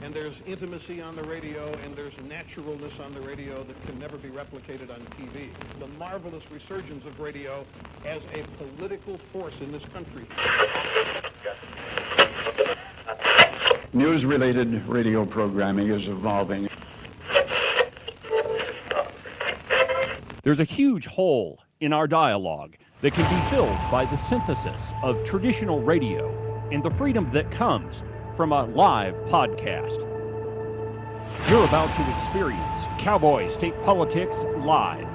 and there's intimacy on the radio, and there's naturalness on the radio that can never be replicated on TV. The marvelous resurgence of radio as a political force in this country. News-related radio programming is evolving. There's a huge hole in our dialogue that can be filled by the synthesis of traditional radio and the freedom that comes from a live podcast. You're about to experience Cowboy State Politics live.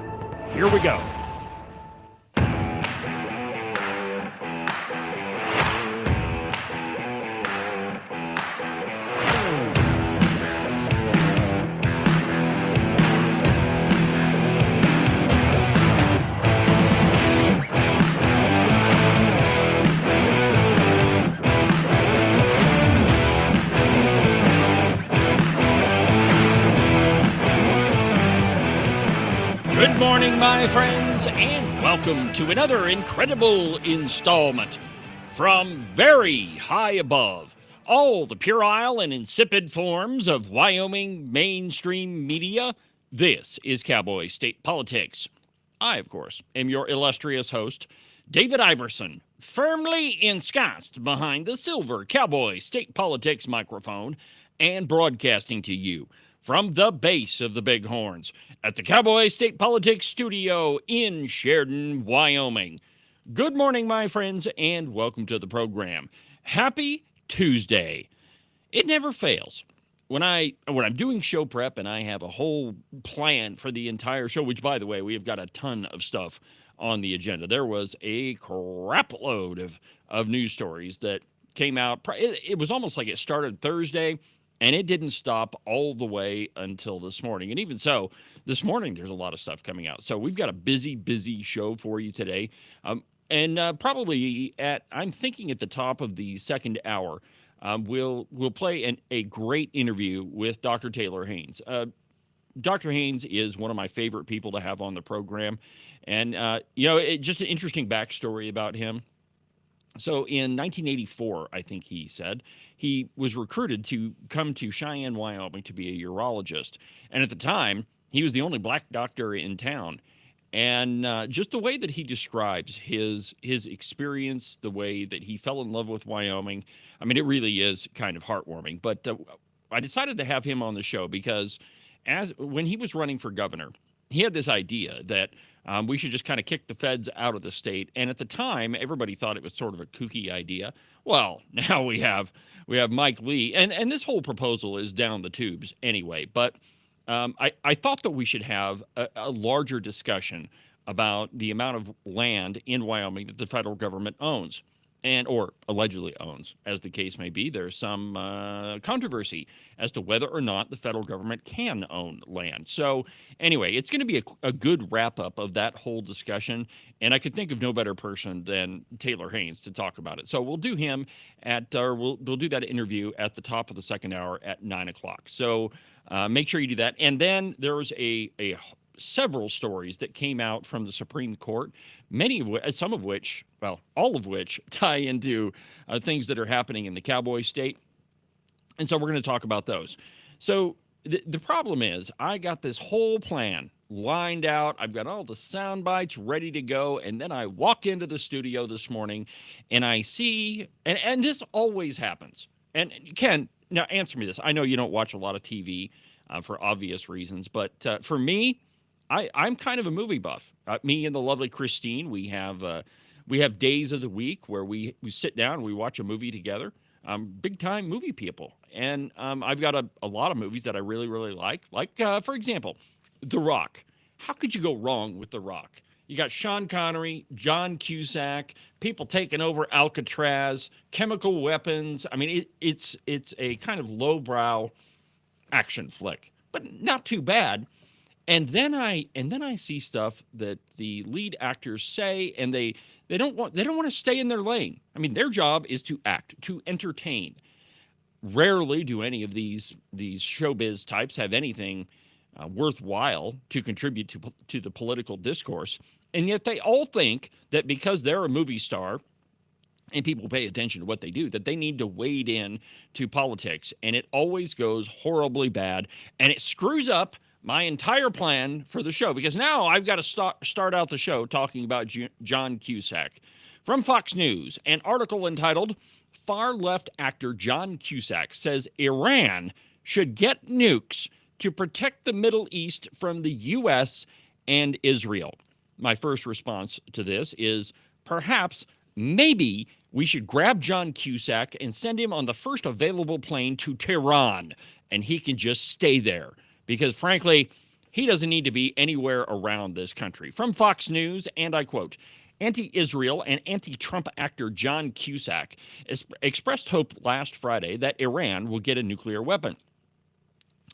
Here we go. Good morning, my friends, and welcome to another incredible installment from very high above all the puerile and insipid forms of Wyoming mainstream media. This is Cowboy State Politics. I, of course, am your illustrious host, David Iverson, firmly ensconced behind the silver Cowboy State Politics microphone and broadcasting to you from the base of the Bighorns at the Cowboy State Politics Studio in Sheridan, Wyoming. Good morning, my friends, and welcome to the program. Happy Tuesday. It never fails. When I'm doing show prep and I have a whole plan for the entire show, which, by the way, we have got a ton of stuff on the agenda. There was a crap load of news stories that came out. It was almost like it started Thursday, and it didn't stop all the way until this morning. And even so, this morning there's a lot of stuff coming out. So we've got a busy show for you today. Probably I'm thinking at the top of the second hour, we'll play a great interview with Dr. Taylor Haynes. Dr. Haynes is one of my favorite people to have on the program. And, just an interesting backstory about him. So in 1984, I think he said, he was recruited to come to Cheyenne, Wyoming to be a urologist. And at the time, he was the only black doctor in town. And just the way that he describes his experience, the way that he fell in love with Wyoming, I mean, it really is kind of heartwarming. But I decided to have him on the show because when he was running for governor, he had this idea that we should just kind of kick the feds out of the state. And at the time, everybody thought it was sort of a kooky idea. Well, now we have Mike Lee, and this whole proposal is down the tubes anyway. But I thought that we should have a larger discussion about the amount of land in Wyoming that the federal government owns. Or allegedly owns, as the case may be. There's some controversy as to whether or not the federal government can own land. So anyway, it's going to be a good wrap-up of that whole discussion, and I could think of no better person than Taylor Haynes to talk about it. So we'll do him we'll do that interview at the top of the second hour at 9 o'clock. So make sure you do that. And then there's several stories that came out from the Supreme Court, all of which tie into things that are happening in the Cowboy State. And so we're going to talk about those. So the problem is I got this whole plan lined out. I've got all the sound bites ready to go. And then I walk into the studio this morning and I see, and this always happens. And Ken, now answer me this. I know you don't watch a lot of TV for obvious reasons, but for me, I'm kind of a movie buff. Me and the lovely Christine, we have days of the week where we sit down and we watch a movie together. Big time movie people. And I've got a lot of movies that I really, really like. Like, for example, The Rock. How could you go wrong with The Rock? You got Sean Connery, John Cusack, people taking over Alcatraz, chemical weapons. I mean, it's a kind of lowbrow action flick, but not too bad. And then I see stuff that the lead actors say, and they don't want to stay in their lane. I mean, their job is to act, to entertain. Rarely do any of these showbiz types have anything worthwhile to contribute to the political discourse, and yet they all think that because they're a movie star and people pay attention to what they do, that they need to wade in to politics, and it always goes horribly bad, and it screws up my entire plan for the show, because now I've got to start out the show talking about John Cusack. From Fox News, an article entitled, "Far-Left Actor John Cusack Says Iran Should Get Nukes to Protect the Middle East from the U.S. and Israel." My first response to this is, perhaps, maybe we should grab John Cusack and send him on the first available plane to Tehran, and he can just stay there. Because, frankly, he doesn't need to be anywhere around this country. From Fox News, and I quote, "Anti-Israel and anti-Trump actor John Cusack expressed hope last Friday that Iran will get a nuclear weapon.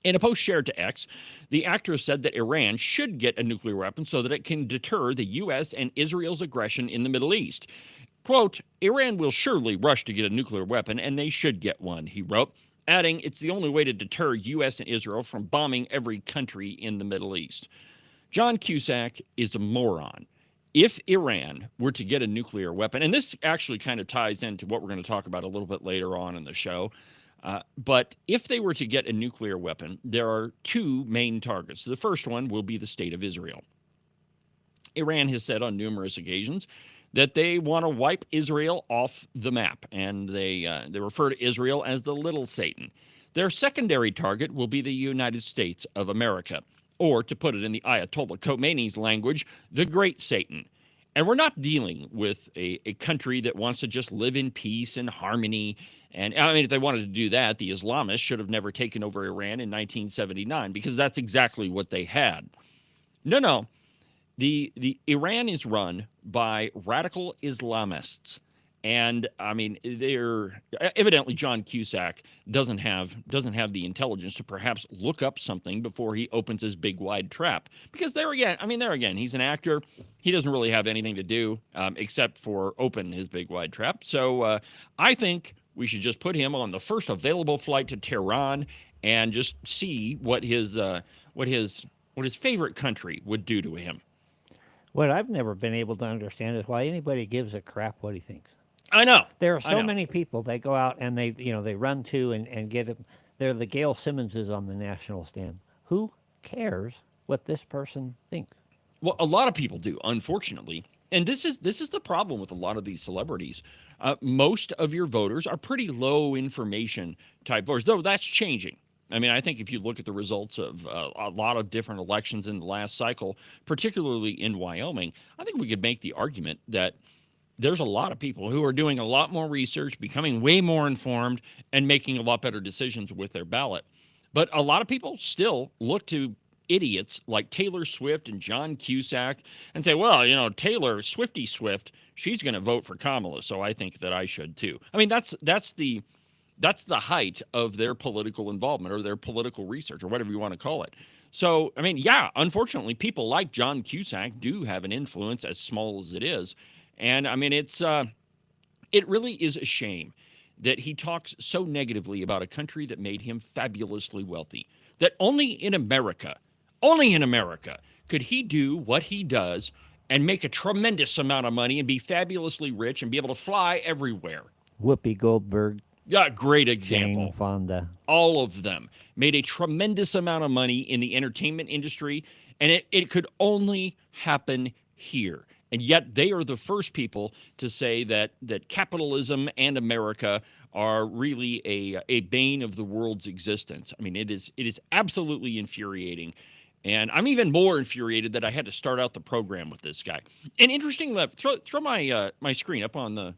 In a post shared to X, the actor said that Iran should get a nuclear weapon so that it can deter the U.S. and Israel's aggression in the Middle East. Quote, "Iran will surely rush to get a nuclear weapon, and they should get one," he wrote, adding, "It's the only way to deter U.S. and Israel from bombing every country in the Middle East." John Cusack is a moron. If Iran were to get a nuclear weapon, and this actually kind of ties into what we're going to talk about a little bit later on in the show, but if they were to get a nuclear weapon, there are two main targets. The first one will be the state of Israel. Iran has said on numerous occasions that they want to wipe Israel off the map, and they refer to Israel as the little Satan. Their secondary target will be the United States of America, or to put it in the Ayatollah Khomeini's language, the great Satan. And we're not dealing with a country that wants to just live in peace and harmony. And I mean, if they wanted to do that, the Islamists should have never taken over Iran in 1979, because that's exactly what they had. No. The Iran is run by radical Islamists, and I mean, they're evidently John Cusack doesn't have the intelligence to perhaps look up something before he opens his big wide trap. Because there again, he's an actor. He doesn't really have anything to do except for open his big wide trap. So I think we should just put him on the first available flight to Tehran and just see what his favorite country would do to him. What I've never been able to understand is why anybody gives a crap what he thinks. I know. There are so many people, they go out and they run to and get him. They're the Gail Simmonses on the national stand. Who cares what this person thinks? Well, a lot of people do, unfortunately. And this is the problem with a lot of these celebrities. Most of your voters are pretty low information type voters, though that's changing. I mean, I think if you look at the results of a lot of different elections in the last cycle, particularly in Wyoming, I think we could make the argument that there's a lot of people who are doing a lot more research, becoming way more informed, and making a lot better decisions with their ballot. But a lot of people still look to idiots like Taylor Swift and John Cusack and say, well, Taylor, Swifty Swift, she's going to vote for Kamala, so I think that I should too. I mean, that's the height of their political involvement or their political research or whatever you want to call it. So, I mean, yeah, unfortunately, people like John Cusack do have an influence, as small as it is. And I mean, it really is a shame that he talks so negatively about a country that made him fabulously wealthy, that only in America, could he do what he does and make a tremendous amount of money and be fabulously rich and be able to fly everywhere. Whoopi Goldberg. Yeah, great example. Jane Fonda. All of them made a tremendous amount of money in the entertainment industry, and it could only happen here. And yet they are the first people to say that capitalism and America are really a bane of the world's existence. I mean, it is absolutely infuriating. And I'm even more infuriated that I had to start out the program with this guy. And interesting, throw my screen up on the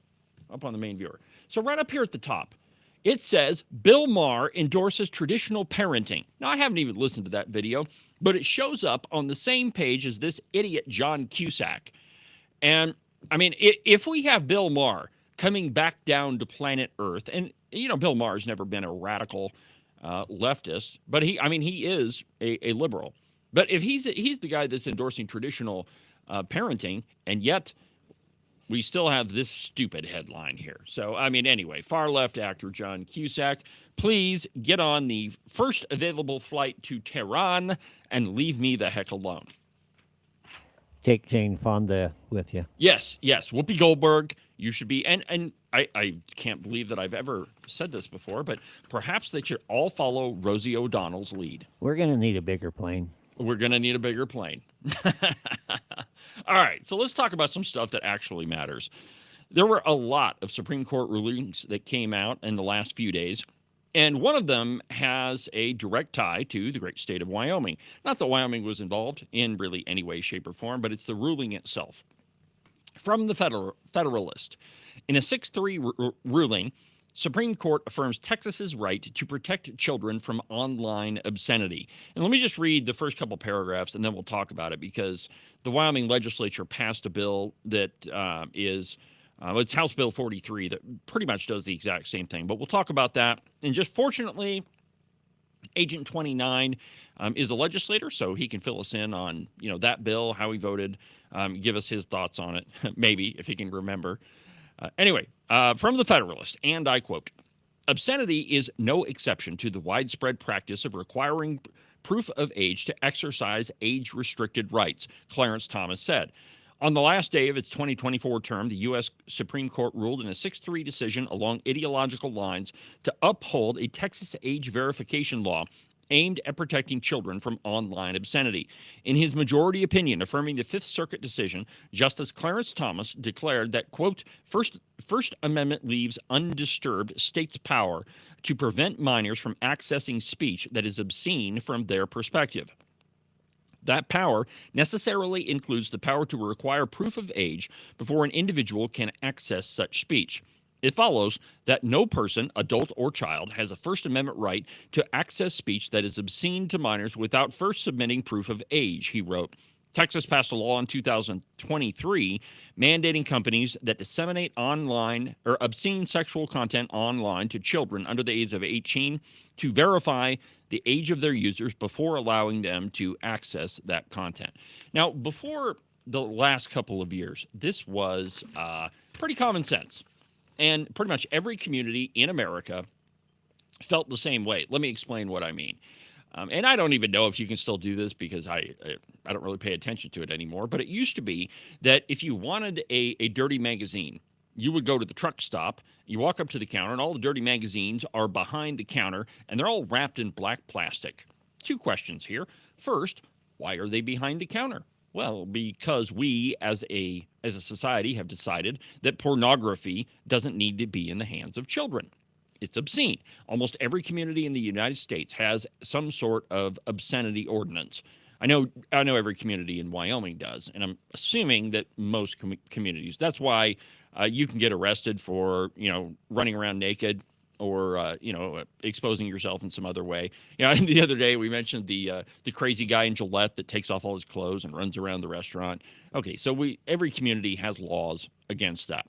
main viewer. So right up here at the top, it says Bill Maher endorses traditional parenting. Now, I haven't even listened to that video, but it shows up on the same page as this idiot John Cusack. And I mean, if we have Bill Maher coming back down to planet Earth, and Bill Maher's never been a radical leftist, but he is a liberal. But if he's the guy that's endorsing traditional parenting, and yet we still have this stupid headline here. So, I mean, anyway, far-left actor John Cusack, please get on the first available flight to Tehran and leave me the heck alone. Take Jane Fonda with you. Yes. Whoopi Goldberg, you should be, and I can't believe that I've ever said this before, but perhaps they should all follow Rosie O'Donnell's lead. We're going to need a bigger plane. We're going to need a bigger plane. All right, so let's talk about some stuff that actually matters. There were a lot of Supreme Court rulings that came out in the last few days, and one of them has a direct tie to the great state of Wyoming. Not that Wyoming was involved in really any way, shape, or form, but it's the ruling itself. From the Federalist, in a 6-3 ruling, Supreme Court affirms Texas's right to protect children from online obscenity. And let me just read the first couple paragraphs, and then we'll talk about it, because the Wyoming legislature passed a bill that it's House Bill 43 that pretty much does the exact same thing. But we'll talk about that. And just fortunately, Agent 29 is a legislator, so he can fill us in on that bill, how he voted, give us his thoughts on it, maybe, if he can remember. Anyway, from the Federalist, and I quote, "Obscenity is no exception to the widespread practice of requiring proof of age to exercise age-restricted rights," Clarence Thomas said. On the last day of its 2024 term, the U.S. Supreme Court ruled in a 6-3 decision along ideological lines to uphold a Texas age verification law aimed at protecting children from online obscenity. In his majority opinion affirming the Fifth Circuit decision, Justice Clarence Thomas declared that, quote, First Amendment leaves undisturbed states' power to prevent minors from accessing speech that is obscene from their perspective. That power necessarily includes the power to require proof of age before an individual can access such speech. It follows that no person, adult or child, has a First Amendment right to access speech that is obscene to minors without first submitting proof of age, he wrote. Texas passed a law in 2023 mandating companies that disseminate online or obscene sexual content online to children under the age of 18 to verify the age of their users before allowing them to access that content. Now, before the last couple of years, this was pretty common sense. And pretty much every community in America felt the same way. Let me explain what I mean. And I don't even know if you can still do this because I don't really pay attention to it anymore. But it used to be that if you wanted a dirty magazine, you would go to the truck stop, you walk up to the counter, and all the dirty magazines are behind the counter, and they're all wrapped in black plastic. 2 questions here. First, why are they behind the counter? Well, because we as a society have decided that pornography doesn't need to be in the hands of children. It's obscene. Almost every community in the United States has some sort of obscenity ordinance. I know every community in Wyoming does, and I'm assuming that most communities. That's why you can get arrested for running around naked or exposing yourself in some other way. The other day we mentioned the crazy guy in Gillette that takes off all his clothes and runs around the restaurant. Okay, so every community has laws against that.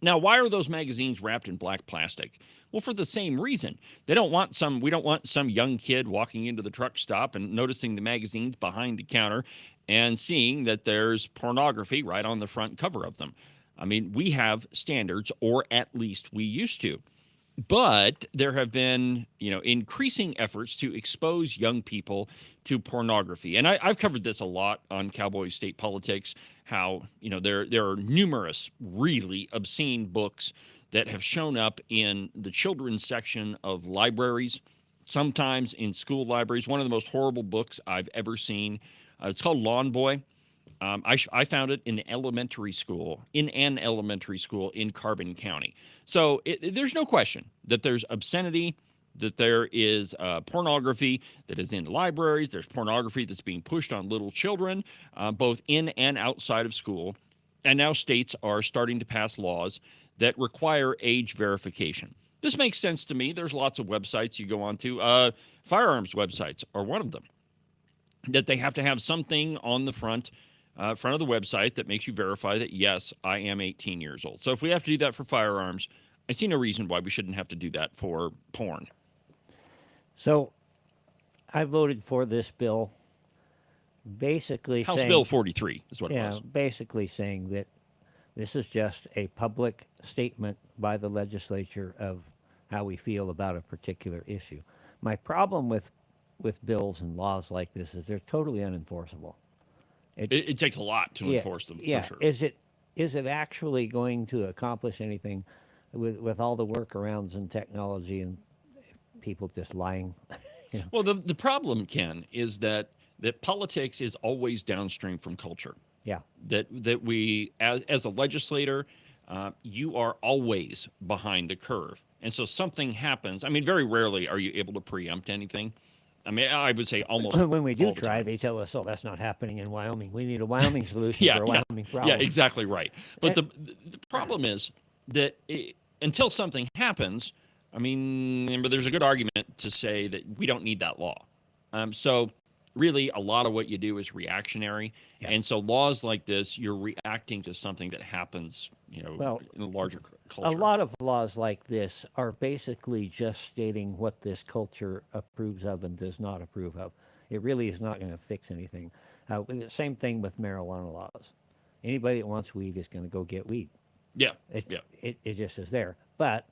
Now, why are those magazines wrapped in black plastic? Well, for the same reason. We don't want some young kid walking into the truck stop and noticing the magazines behind the counter and seeing that there's pornography right on the front cover of them. I mean, we have standards, or at least we used to. But there have been, increasing efforts to expose young people to pornography. And I've covered this a lot on Cowboy State Politics, how, there are numerous really obscene books that have shown up in the children's section of libraries, sometimes in school libraries. One of the most horrible books I've ever seen, it's called Lawn Boy. I found it in an elementary school in Carbon County. So there's no question that there's obscenity, that there is pornography that is in libraries. There's pornography that's being pushed on little children, both in and outside of school. And now states are starting to pass laws that require age verification. This makes sense to me. There's lots of websites you go onto. Firearms websites are one of them, that they have to have something on the front of the website that makes you verify that, yes, I am 18 years old. So if we have to do that for firearms, I see no reason why we shouldn't have to do that for porn. So I voted for this bill, basically House Bill 43 is what it was. Basically saying that this is just a public statement by the legislature of how we feel about a particular issue. My problem with bills and laws like this is they're totally unenforceable. It takes a lot to enforce them, for sure. is it actually going to accomplish anything with all the workarounds and technology and people just lying? You know? Well, the problem, Ken, is that politics is always downstream from culture. Yeah. That we, as a legislator, you are always behind the curve, and so something happens. I mean, very rarely are you able to preempt anything. I mean, I would say almost When we do all the try, time. they tell us, "Oh, that's not happening in Wyoming. We need a Wyoming solution Yeah, for a yeah, Wyoming yeah, problem." exactly right. But Eh, the problem is that until something happens, I mean, but there's a good argument to say that we don't need that law. So really, a lot of what you do is reactionary, Yeah. and so laws like this, you're reacting to something that happens, Well, in a larger a culture. lot of laws like this are basically just stating what this culture approves of and does not approve of. It really is not going to fix anything. The same thing with marijuana laws. Anybody that wants weed is going to go get weed. Yeah, It, yeah, it just is there. But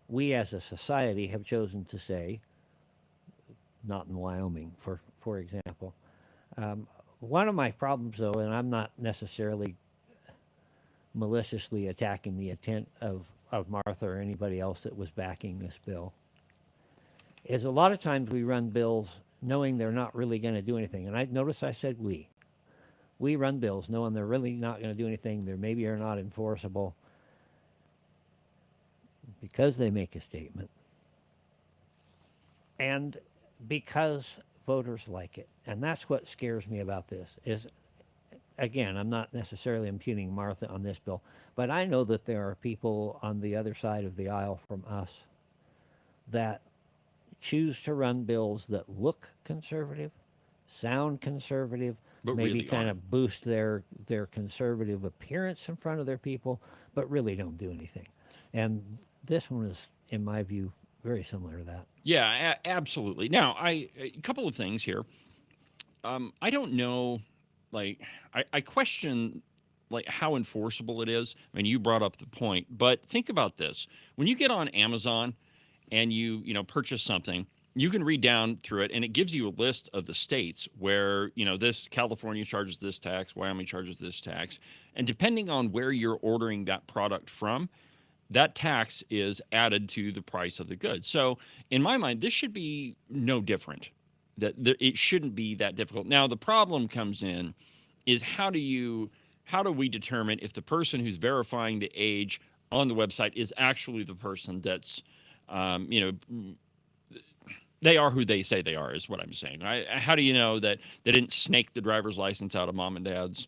we as a society have chosen to say, not in Wyoming, for example. One of my problems, though, and I'm not necessarily maliciously attacking the intent of Martha or anybody else that was backing this bill, is a lot of times we run bills knowing they're not really going to do anything. And I notice I said we. We run bills knowing they're really not going to do anything. They maybe are not enforceable because they make a statement and because voters like it. And that's what scares me about this is, again, I'm not necessarily impugning Martha on this bill, but I know that there are people on the other side of the aisle from us that choose to run bills that look conservative, sound conservative, but maybe really kind aren't. of boost their conservative appearance in front of their people, but really don't do anything. And this one is, in my view, very similar to that. Yeah, absolutely. Now, a couple of things here. I don't know, like, I question like how enforceable it is. I mean, you brought up the point, but think about this: when you get on Amazon and you purchase something, you can read down through it, and it gives you a list of the states where this California charges this tax, Wyoming charges this tax, and depending on where you're ordering that product from, that tax is added to the price of the good. So, in my mind, this should be no different. It shouldn't be that difficult. Now, the problem comes in is how do we determine if the person who's verifying the age on the website is actually the person that's, um, you know, they are who they say they are, is what I'm saying. How do you know that they didn't snake the driver's license out of mom and dad's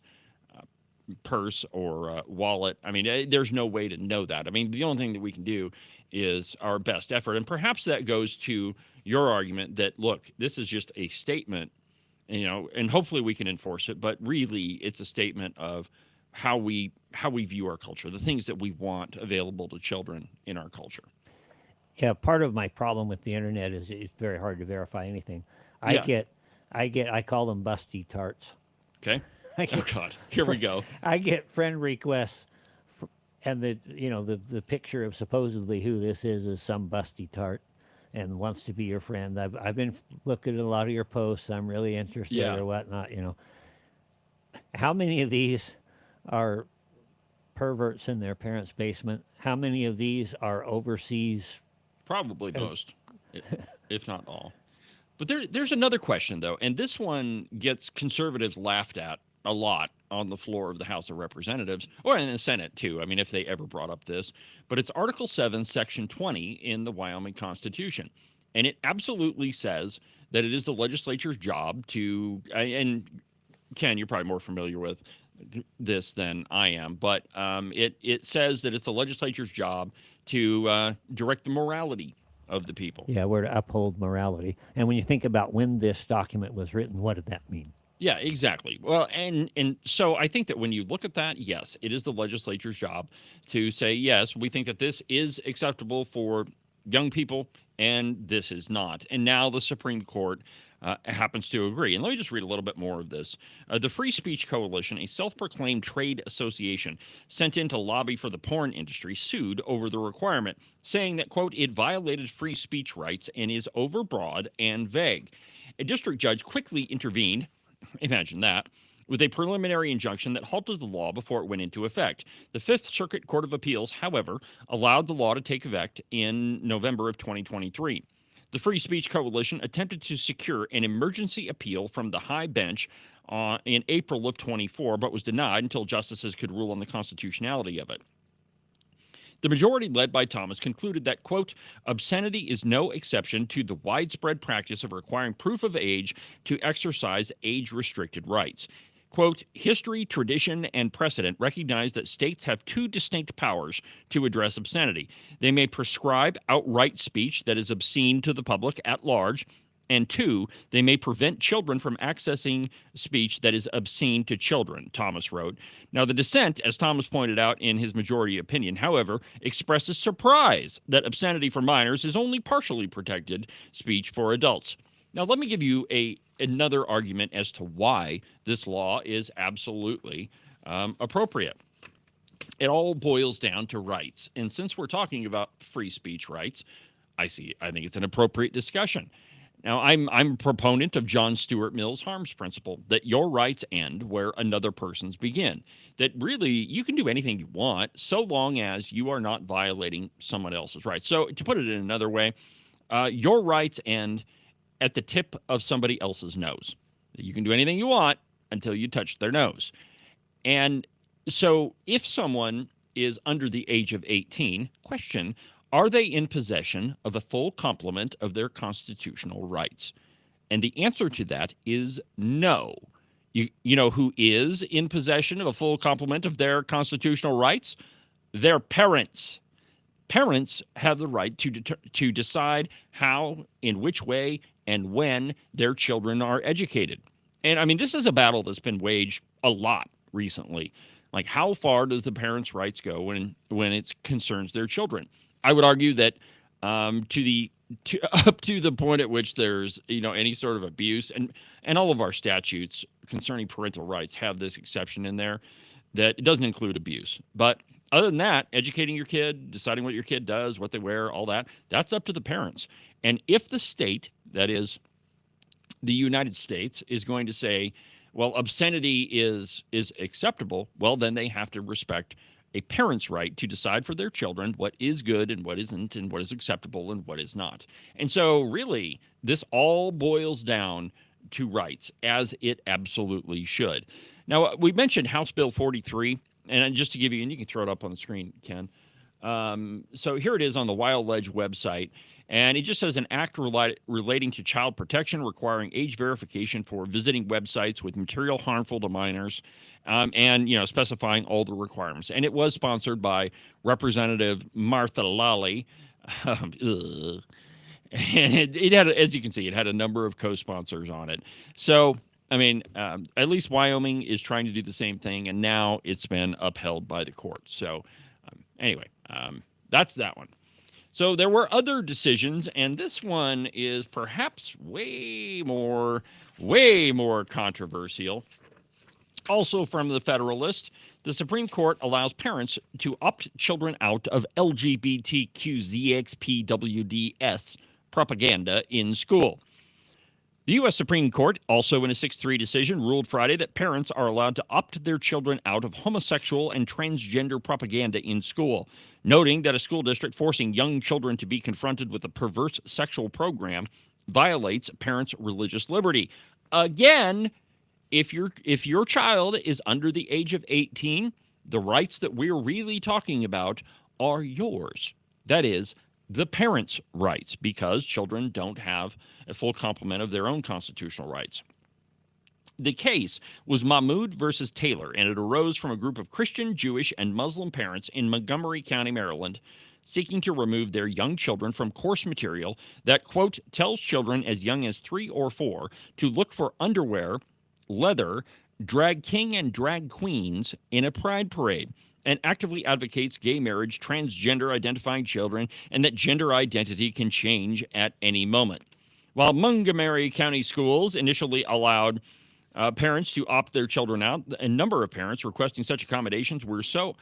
purse or wallet? I mean, there's no way to know that. I mean, the only thing that we can do is our best effort. And perhaps that goes to your argument that, look, this is just a statement, and hopefully we can enforce it. But really, it's a statement of how we view our culture, the things that we want available to children in our culture. Yeah, part of my problem with the internet is it's very hard to verify anything. I Yeah. get, I call them busty tarts. Okay. I Oh get, God. Here we go. I get friend requests, and the picture of supposedly who this is some busty tart, and wants to be your friend. I've been looking at a lot of your posts. I'm really interested Yeah. or whatnot. How many of these are perverts in their parents' basement? How many of these are overseas? Probably most, if not all. But there's another question, though, and this one gets conservatives laughed at a lot on the floor of the House of Representatives, or in the Senate, too. I mean, if they ever brought up this. But it's Article 7, Section 20 in the Wyoming Constitution. And it absolutely says that it is the legislature's job to, and Ken, you're probably more familiar with this than I am, but it says that it's the legislature's job to direct the morality of the people. Yeah, we're to uphold morality. And when you think about when this document was written, what did that mean? Yeah, exactly. Well, and so I think that when you look at that, yes, it is the legislature's job to say, yes, we think that this is acceptable for young people and this is not. And now the Supreme Court happens to agree. And let me just read a little bit more of this. The Free Speech Coalition, a self-proclaimed trade association sent in to lobby for the porn industry, sued over the requirement, saying that, quote, it violated free speech rights and is overbroad and vague. A district judge quickly intervened. Imagine that. with a preliminary injunction that halted the law before it went into effect. The Fifth Circuit Court of Appeals, however, allowed the law to take effect in November of 2023. The Free Speech Coalition attempted to secure an emergency appeal from the high bench in April of 24, but was denied until justices could rule on the constitutionality of it. The majority, led by Thomas, concluded that, quote, obscenity is no exception to the widespread practice of requiring proof of age to exercise age-restricted rights. Quote, history, tradition, and precedent recognize that states have two distinct powers to address obscenity. They may prescribe outright speech that is obscene to the public at large, and two, they may prevent children from accessing speech that is obscene to children, Thomas wrote. Now, the dissent, as Thomas pointed out in his majority opinion, however, expresses surprise that obscenity for minors is only partially protected speech for adults. Now, let me give you another argument as to why this law is absolutely appropriate. It all boils down to rights. And since we're talking about free speech rights, I think it's an appropriate discussion. Now, I'm a proponent of John Stuart Mill's harms principle, that your rights end where another person's begin. That really, you can do anything you want so long as you are not violating someone else's rights. So to put it in another way, your rights end at the tip of somebody else's nose. You can do anything you want until you touch their nose. And so if someone is under the age of 18, question, are they in possession of a full complement of their constitutional rights? And the answer to that is no. You know who is in possession of a full complement of their constitutional rights? Their parents. Parents have the right to decide how, in which way, and when their children are educated. And I mean, this is a battle that's been waged a lot recently. Like, how far does the parents' rights go when it concerns their children? I would argue that up to the point at which there's any sort of abuse, and all of our statutes concerning parental rights have this exception in there that it doesn't include abuse. But other than that, educating your kid, deciding what your kid does, what they wear, all that's up to the parents. And if the state, that is the United States, is going to say, well, obscenity is acceptable, well, then they have to respect a parent's right to decide for their children what is good and what isn't, and what is acceptable and what is not. And so really, this all boils down to rights, as it absolutely should. Now, we mentioned House Bill 43, and just to give you, and you can throw it up on the screen, Ken. So here it is on the Wild Ledge website, and it just says an act relating to child protection requiring age verification for visiting websites with material harmful to minors, and specifying all the requirements. And it was sponsored by Representative Martha Lally. And it had, as you can see, it had a number of co-sponsors on it. So, I mean, at least Wyoming is trying to do the same thing, and now it's been upheld by the court. So, anyway, that's that one. So there were other decisions, and this one is perhaps way more controversial. Also from the Federalist, the Supreme Court allows parents to opt children out of LGBTQZXPWDS propaganda in school. The U.S. Supreme Court, also in a 6-3 decision, ruled Friday that parents are allowed to opt their children out of homosexual and transgender propaganda in school, noting that a school district forcing young children to be confronted with a perverse sexual program violates parents' religious liberty. Again, if your child is under the age of 18, the rights that we're really talking about are yours. That is, the parents' rights, because children don't have a full complement of their own constitutional rights. The case was Mahmoud versus Taylor, and it arose from a group of Christian, Jewish, and Muslim parents in Montgomery County, Maryland, seeking to remove their young children from course material that, quote, tells children as young as 3 or 4 to look for underwear, leather, drag king and drag queens in a pride parade, and actively advocates gay marriage, transgender identifying children, and that gender identity can change at any moment. While Montgomery County schools initially allowed parents to opt their children out, a number of parents requesting such accommodations was so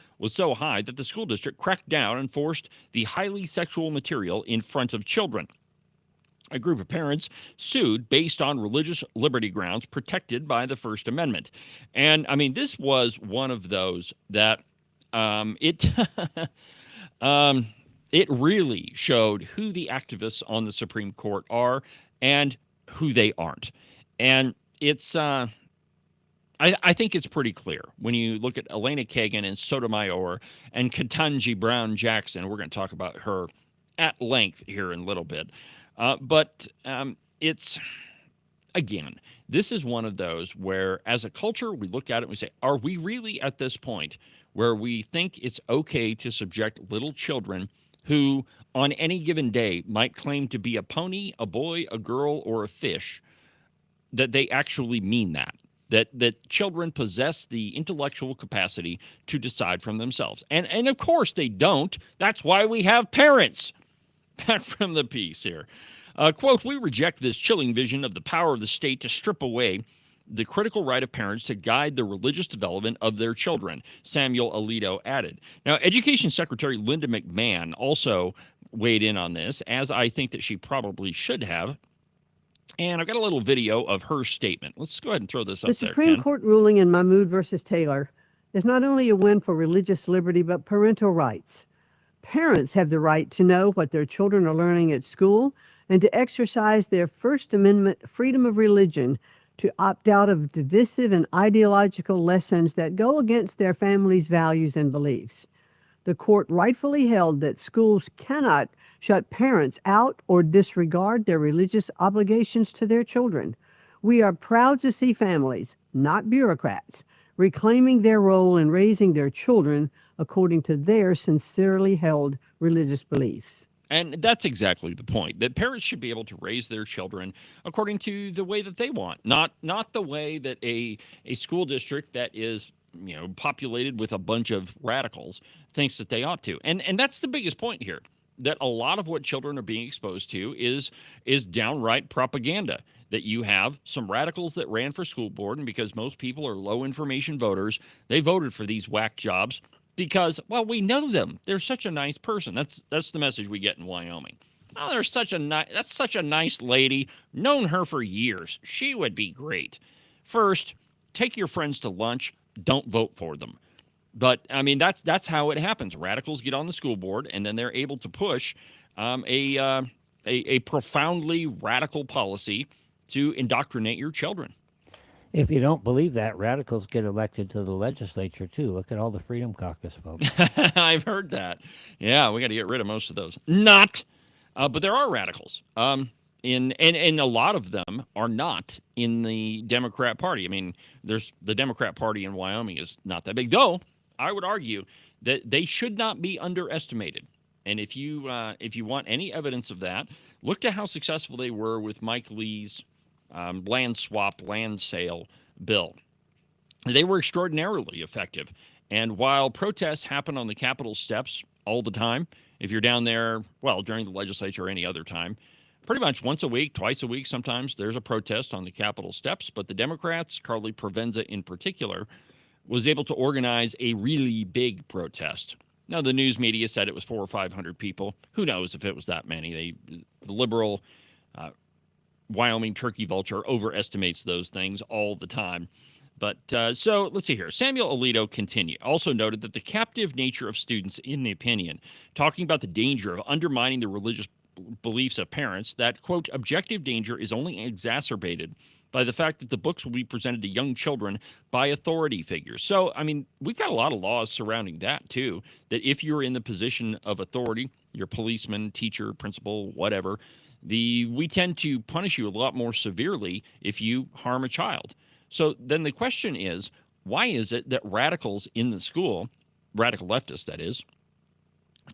high that the school district cracked down and forced the highly sexual material in front of children. a group of parents sued based on religious liberty grounds protected by the First Amendment. And I mean, this was one of those that it it really showed who the activists on the Supreme Court are and who they aren't. And it's I think it's pretty clear when you look at Elena Kagan and Sotomayor and Ketanji Brown Jackson. We're going to talk about her at length here in a little bit. But it's, again, this is one of those where, as a culture, we look at it and we say, are we really at this point where we think it's okay to subject little children who, on any given day, might claim to be a pony, a boy, a girl, or a fish, that they actually mean that? That children possess the intellectual capacity to decide for themselves. And of course they don't. That's why we have parents. Back from the piece here. Quote, we reject this chilling vision of the power of the state to strip away the critical right of parents to guide the religious development of their children, Samuel Alito added. Now, Education Secretary Linda McMahon also weighed in on this, as I think that she probably should have. And I've got a little video of her statement. Let's go ahead and throw this up there, The Supreme Ken. Court ruling in Mahmoud versus Taylor is not only a win for religious liberty, but parental rights. Parents have the right to know what their children are learning at school and to exercise their First Amendment freedom of religion to opt out of divisive and ideological lessons that go against their family's values and beliefs. The court rightfully held that schools cannot shut parents out or disregard their religious obligations to their children. We are proud to see families, not bureaucrats, reclaiming their role in raising their children according to their sincerely held religious beliefs. And that's exactly the point, that parents should be able to raise their children according to the way that they want, not the way that a school district that is, populated with a bunch of radicals thinks that they ought to. And that's the biggest point here, that a lot of what children are being exposed to is downright propaganda, that you have some radicals that ran for school board, and because most people are low information voters, they voted for these whack jobs because, well, we know them. They're such a nice person. That's the message we get in Wyoming. Oh, that's such a nice lady. Known her for years. She would be great. First, take your friends to lunch. Don't vote for them. But I mean, that's how it happens. Radicals get on the school board, and then they're able to push a profoundly radical policy to indoctrinate your children. If you don't believe that, radicals get elected to the legislature, too. Look at all the Freedom Caucus folks. I've heard that. Yeah, we got to get rid of most of those. Not. But there are radicals. And a lot of them are not in the Democrat Party. I mean, there's the Democrat Party in Wyoming is not that big. Though, I would argue that they should not be underestimated. And if you want any evidence of that, look to how successful they were with Mike Lee's land swap, land sale bill. They were extraordinarily effective. And while protests happen on the Capitol steps all the time, if you're down there, well, during the legislature or any other time, pretty much once a week, twice a week sometimes, there's a protest on the Capitol steps. But the Democrats, Carly Provenza in particular, was able to organize a really big protest. Now, the news media said it was 400 or 500 people. Who knows if it was that many? The liberal Wyoming turkey vulture overestimates those things all the time. But so let's see here. Samuel Alito also noted that the captive nature of students, in the opinion, talking about the danger of undermining the religious beliefs of parents, that, quote, objective danger is only exacerbated by the fact that the books will be presented to young children by authority figures. So, I mean, we've got a lot of laws surrounding that, too, that if you're in the position of authority, you're policeman, teacher, principal, whatever, we tend to punish you a lot more severely if you harm a child. So then the question is, why is it that radicals in the school, radical leftists, that is,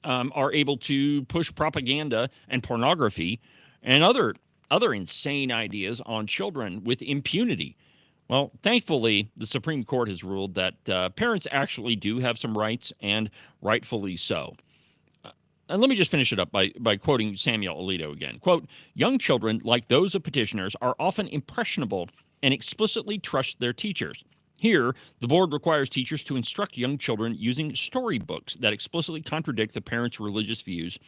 are able to push propaganda and pornography and other insane ideas on children with impunity? Well, thankfully, the Supreme Court has ruled that parents actually do have some rights, and rightfully so. And let me just finish it up by quoting Samuel Alito again. Quote, young children, like those of petitioners, are often impressionable and explicitly trust their teachers. Here, the board requires teachers to instruct young children using storybooks that explicitly contradict the parents' religious views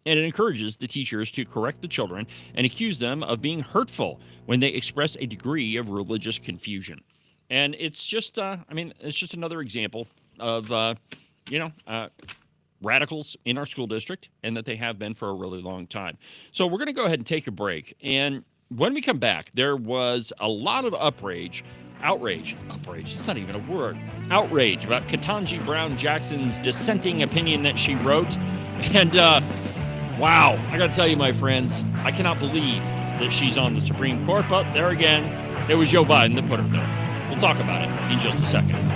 And it encourages the teachers to correct the children and accuse them of being hurtful when they express a degree of religious confusion. And it's just, it's just another example of, radicals in our school district, and that they have been for a really long time. So we're going to go ahead and take a break. And when we come back, there was a lot of outrage, it's not even a word, outrage about Ketanji Brown Jackson's dissenting opinion that she wrote. And, wow, I got to tell you, my friends, I cannot believe that she's on the Supreme Court, but there again, it was Joe Biden that put her there. We'll talk about it in just a second.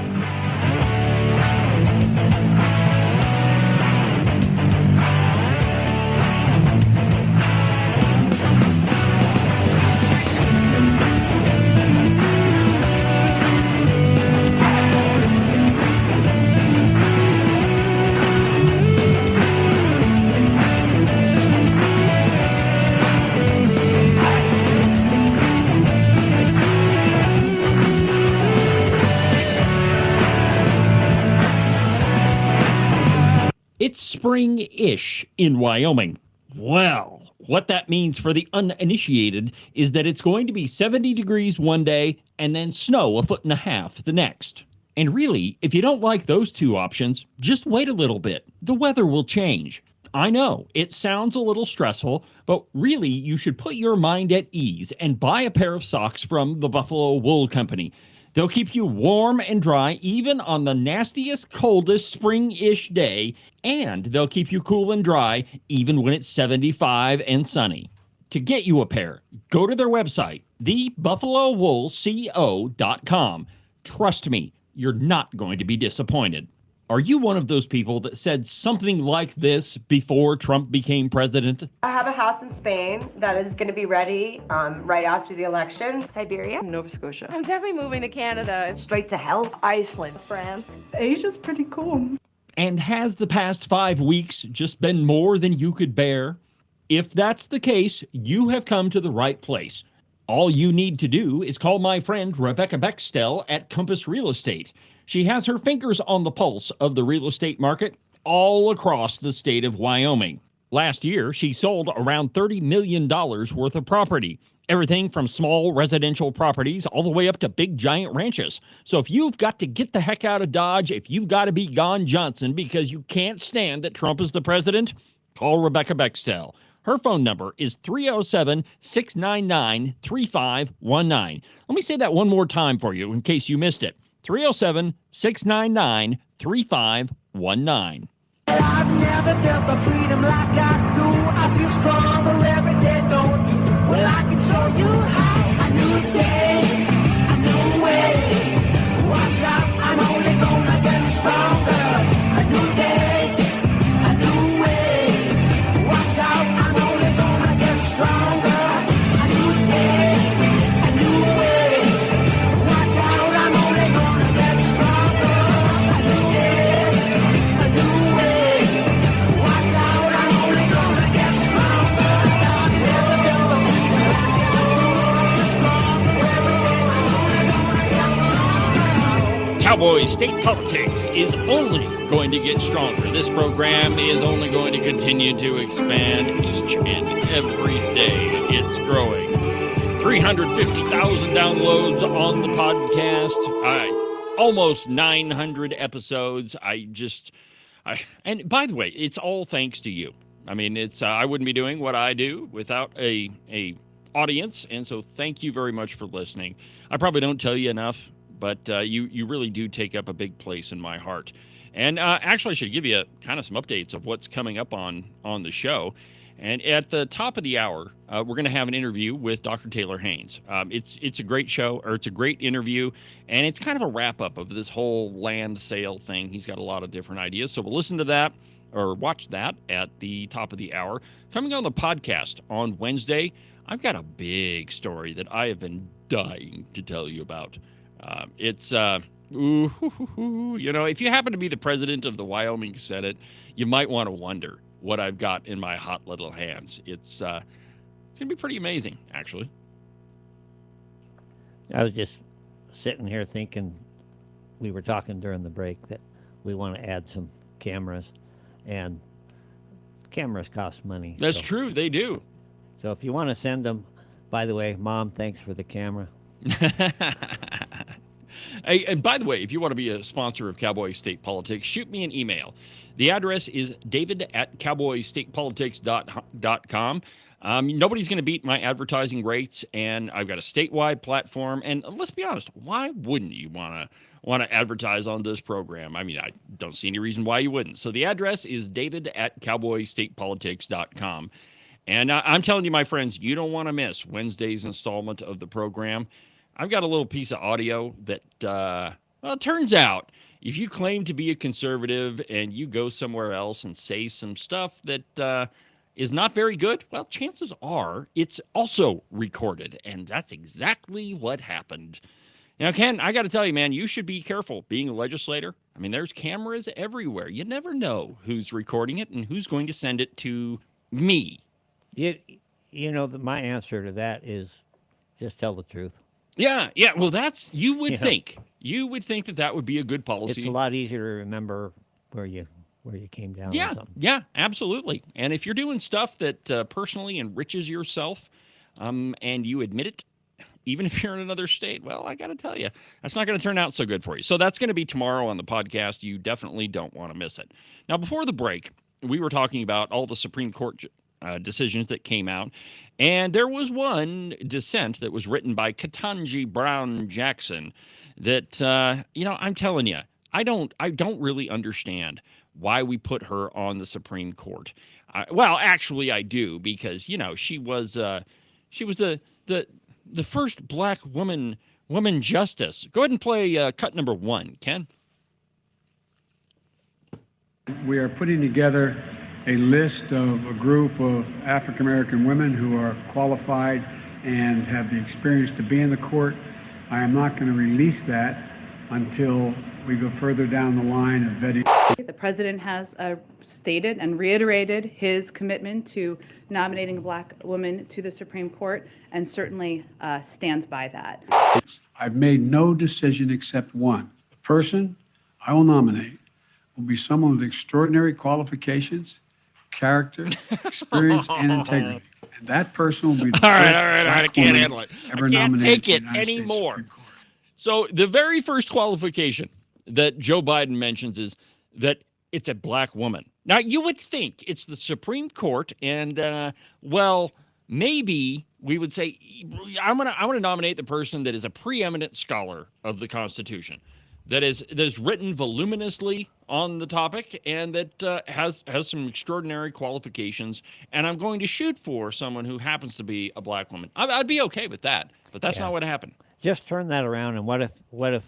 It's spring-ish in Wyoming. Well, what that means for the uninitiated is that it's going to be 70 degrees one day and then snow 1.5 feet the next. And really, if you don't like those two options, just wait a little bit. The weather will change. I know, it sounds a little stressful, but really you should put your mind at ease and buy a pair of socks from the Buffalo Wool Company. They'll keep you warm and dry even on the nastiest, coldest spring-ish day, and they'll keep you cool and dry even when it's 75 and sunny. To get you a pair, go to their website, thebuffalowoolco.com. Trust me, you're not going to be disappointed. Are you one of those people that said something like this before Trump became president? I have a house in Spain that is going to be ready right after the election. Siberia. Nova Scotia. I'm definitely moving to Canada. Straight to hell. Iceland. France. Asia's pretty cool. And has the past 5 weeks just been more than you could bear? If that's the case, you have come to the right place. All you need to do is call my friend Rebecca Bextel at Compass Real Estate. She has her fingers on the pulse of the real estate market all across the state of Wyoming. Last year, she sold around $30 million worth of property. Everything from small residential properties all the way up to big giant ranches. So if you've got to get the heck out of Dodge, if you've got to be gone Johnson because you can't stand that Trump is the president, call Rebecca Bextel. Her phone number is 307-699-3519. Let me say that one more time for you in case you missed it. 307-699-3519. I've never felt the freedom like I do. I feel stronger every day, don't you? Well, I can show you how. A new day, a new way. Watch out, I'm only gonna get stronger. A new day, a new way. Watch out, I'm only gonna get stronger. A new day, a new way. Watch out, I'm only gonna get stronger. A new day, a new way. Watch out, I'm only gonna get stronger. I've never felt the freedom like I do. I feel stronger every day. I'm only gonna get stronger. Cowboy state politics is only going to get stronger. This program is only going to continue to expand each and every day. It's growing. 350,000 downloads on the podcast. Almost 900 episodes. And by the way, it's all thanks to you. I mean, I wouldn't be doing what I do without a audience, and so thank you very much for listening. I probably don't tell you enough, but you really do take up a big place in my heart. And actually, I should give you kind of some updates of what's coming up on the show. And at the top of the hour, we're going to have an interview with Dr. Taylor Haynes. It's a great show, or it's a great interview, and it's kind of a wrap-up of this whole land sale thing. He's got a lot of different ideas, so we'll listen to that, or watch that at the top of the hour. Coming on the podcast on Wednesday, I've got a big story that I have been dying to tell you about. If you happen to be the president of the Wyoming Senate, you might want to wonder what I've got in my hot little hands. It's going to be pretty amazing, actually. I was just sitting here thinking, we were talking during the break that we want to add some cameras, and cameras cost money. That's so, true. They do. So if you want to send them, by the way, Mom, thanks for the camera. Hey, and by the way, if you want to be a sponsor of Cowboy State Politics, shoot me an email. The address is david@cowboystatepolitics.com. Nobody's going to beat my advertising rates, and I've got a statewide platform. And let's be honest, why wouldn't you want to advertise on this program? I mean, I don't see any reason why you wouldn't. So the address is david@cowboystatepolitics.com. And I'm telling you, my friends, you don't want to miss Wednesday's installment of the program. I've got a little piece of audio that, well, it turns out if you claim to be a conservative and you go somewhere else and say some stuff that is not very good, well, chances are it's also recorded. And that's exactly what happened. Now, Ken, I got to tell you, man, you should be careful being a legislator. I mean, there's cameras everywhere. You never know who's recording it and who's going to send it to me. You know, my answer to that is just tell the truth. Yeah. Well, you would think that would be a good policy. It's a lot easier to remember where you came down on something. Yeah, absolutely. And if you're doing stuff that personally enriches yourself, and you admit it, even if you're in another state, well, I got to tell you, that's not going to turn out so good for you. So that's going to be tomorrow on the podcast. You definitely don't want to miss it. Now, before the break, we were talking about all the Supreme Court decisions that came out, and there was one dissent that was written by Ketanji Brown Jackson that I'm telling you, I don't really understand why we put her on the Supreme Court. Well, actually, I do, because she was the first black woman justice. Go ahead and play cut number 1, Ken. We are putting together a list of a group of African-American women who are qualified and have the experience to be in the court. I am not going to release that until we go further down the line of vetting. The president has stated and reiterated his commitment to nominating a black woman to the Supreme Court, and certainly stands by that. I've made no decision except one. The person I will nominate will be someone with extraordinary qualifications, character, experience, and integrity. And that person will be the all right, I can't handle it. I can't take it anymore. So the very first qualification that Joe Biden mentions is that it's a black woman. Now, you would think it's the Supreme Court, and well, maybe we would say, I want to nominate the person that is a preeminent scholar of the Constitution, that is written voluminously on the topic, and that has some extraordinary qualifications. And I'm going to shoot for someone who happens to be a black woman. I'd be okay with that, but that's not what happened. Just turn that around, and what if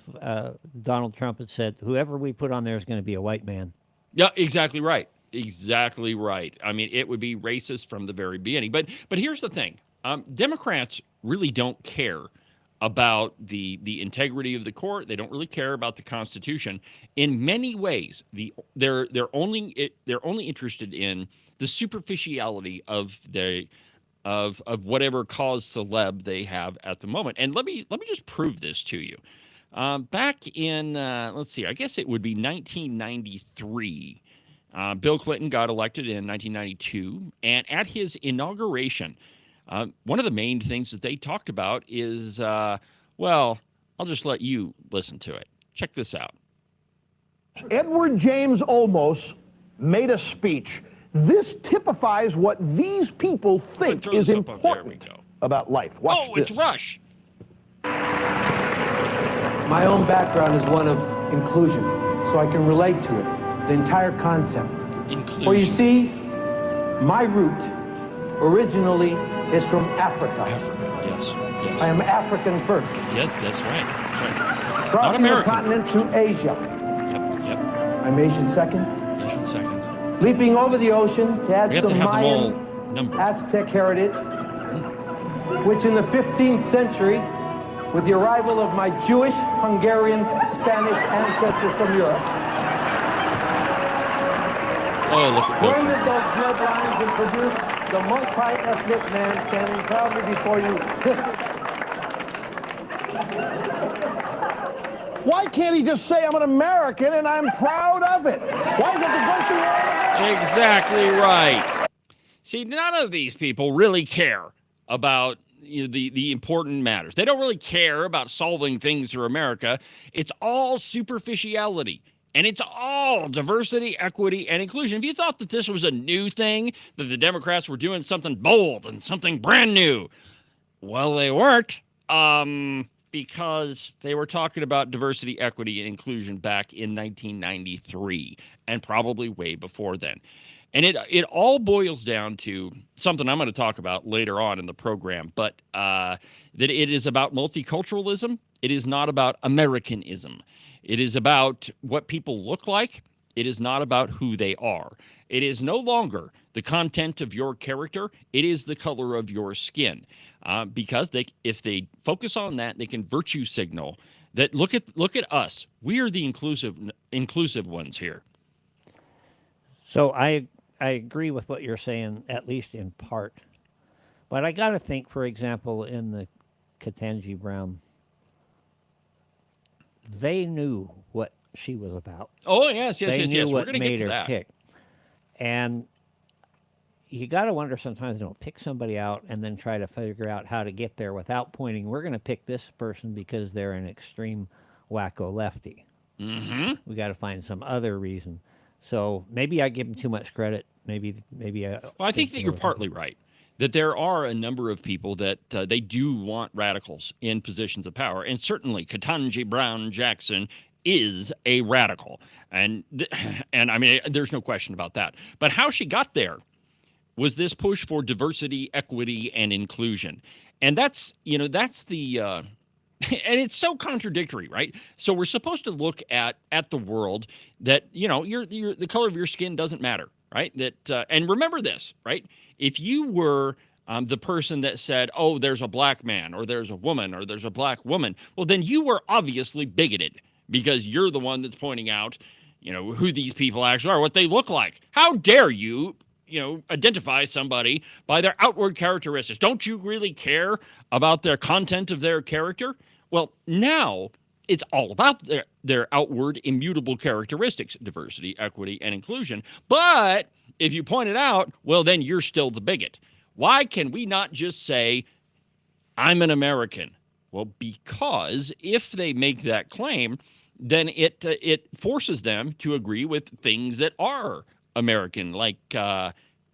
Donald Trump had said, whoever we put on there is going to be a white man? Yeah, exactly right. Exactly right. I mean, it would be racist from the very beginning. But here's the thing. Democrats really don't care about the integrity of the court. They don't really care about the Constitution. In many ways, they're only interested in the superficiality of whatever cause celeb they have at the moment. And let me just prove this to you. Back in let's see, I guess it would be 1993. Bill Clinton got elected in 1992, and at his inauguration, one of the main things that they talked about is, well, I'll just let you listen to it. Check this out. Edward James Olmos made a speech. This typifies what these people think is important about life. Watch this. It's Rush. My own background is one of inclusion, so I can relate to it, the entire concept. Inclusion. For you see, my root originally is from Africa. Africa, yes. I am African first. Yes, that's right. That's right. Crossing the continent to Asia. Yep. I'm Asian second. Asian second. Leaping over the ocean to add some Mayan Aztec heritage, which in the 15th century, with the arrival of my Jewish, Hungarian, Spanish ancestors from Europe, blended those bloodlines and produced the multi-ethnic man standing proudly before you. Why can't he just say I'm an American and I'm proud of it? Why does it have to go through all of that? Exactly right. See, none of these people really care about the important matters. They don't really care about solving things for America. It's all superficiality. And it's all diversity, equity, and inclusion. If you thought that this was a new thing, that the Democrats were doing something bold and something brand new, well, they weren't, because they were talking about diversity, equity, and inclusion back in 1993, and probably way before then. And it all boils down to something I'm going to talk about later on in the program, but that it is about multiculturalism. It is not about Americanism. It is about what people look like. It is not about who they are. It is no longer the content of your character. It is the color of your skin. Because if they focus on that, they can virtue signal that look at us. We are the inclusive ones here. So I agree with what you're saying, at least in part. But I got to think, for example, in the Ketanji Brown, they knew what she was about. Oh, yes. We're going to get to that. Tick. And you got to wonder sometimes, pick somebody out and then try to figure out how to get there without pointing, we're going to pick this person because they're an extreme wacko lefty. Mm-hmm. We got to find some other reason. So maybe I give them too much credit. Maybe I think that you're partly right. That there are a number of people that they do want radicals in positions of power. And certainly Ketanji Brown Jackson is a radical. And I mean, there's no question about that. But how she got there was this push for diversity, equity, and inclusion. And that's the and it's so contradictory, right? So we're supposed to look at the world that, the color of your skin doesn't matter, right? That and remember this, right? If you were the person that said, oh, there's a black man or there's a woman or there's a black woman, well, then you were obviously bigoted because you're the one that's pointing out, who these people actually are, what they look like. How dare you, identify somebody by their outward characteristics? Don't you really care about their content of their character? Well, now it's all about their outward immutable characteristics, diversity, equity, and inclusion. But if you point it out, well, then you're still the bigot. Why can we not just say, I'm an American? Well, because if they make that claim, then it forces them to agree with things that are American, like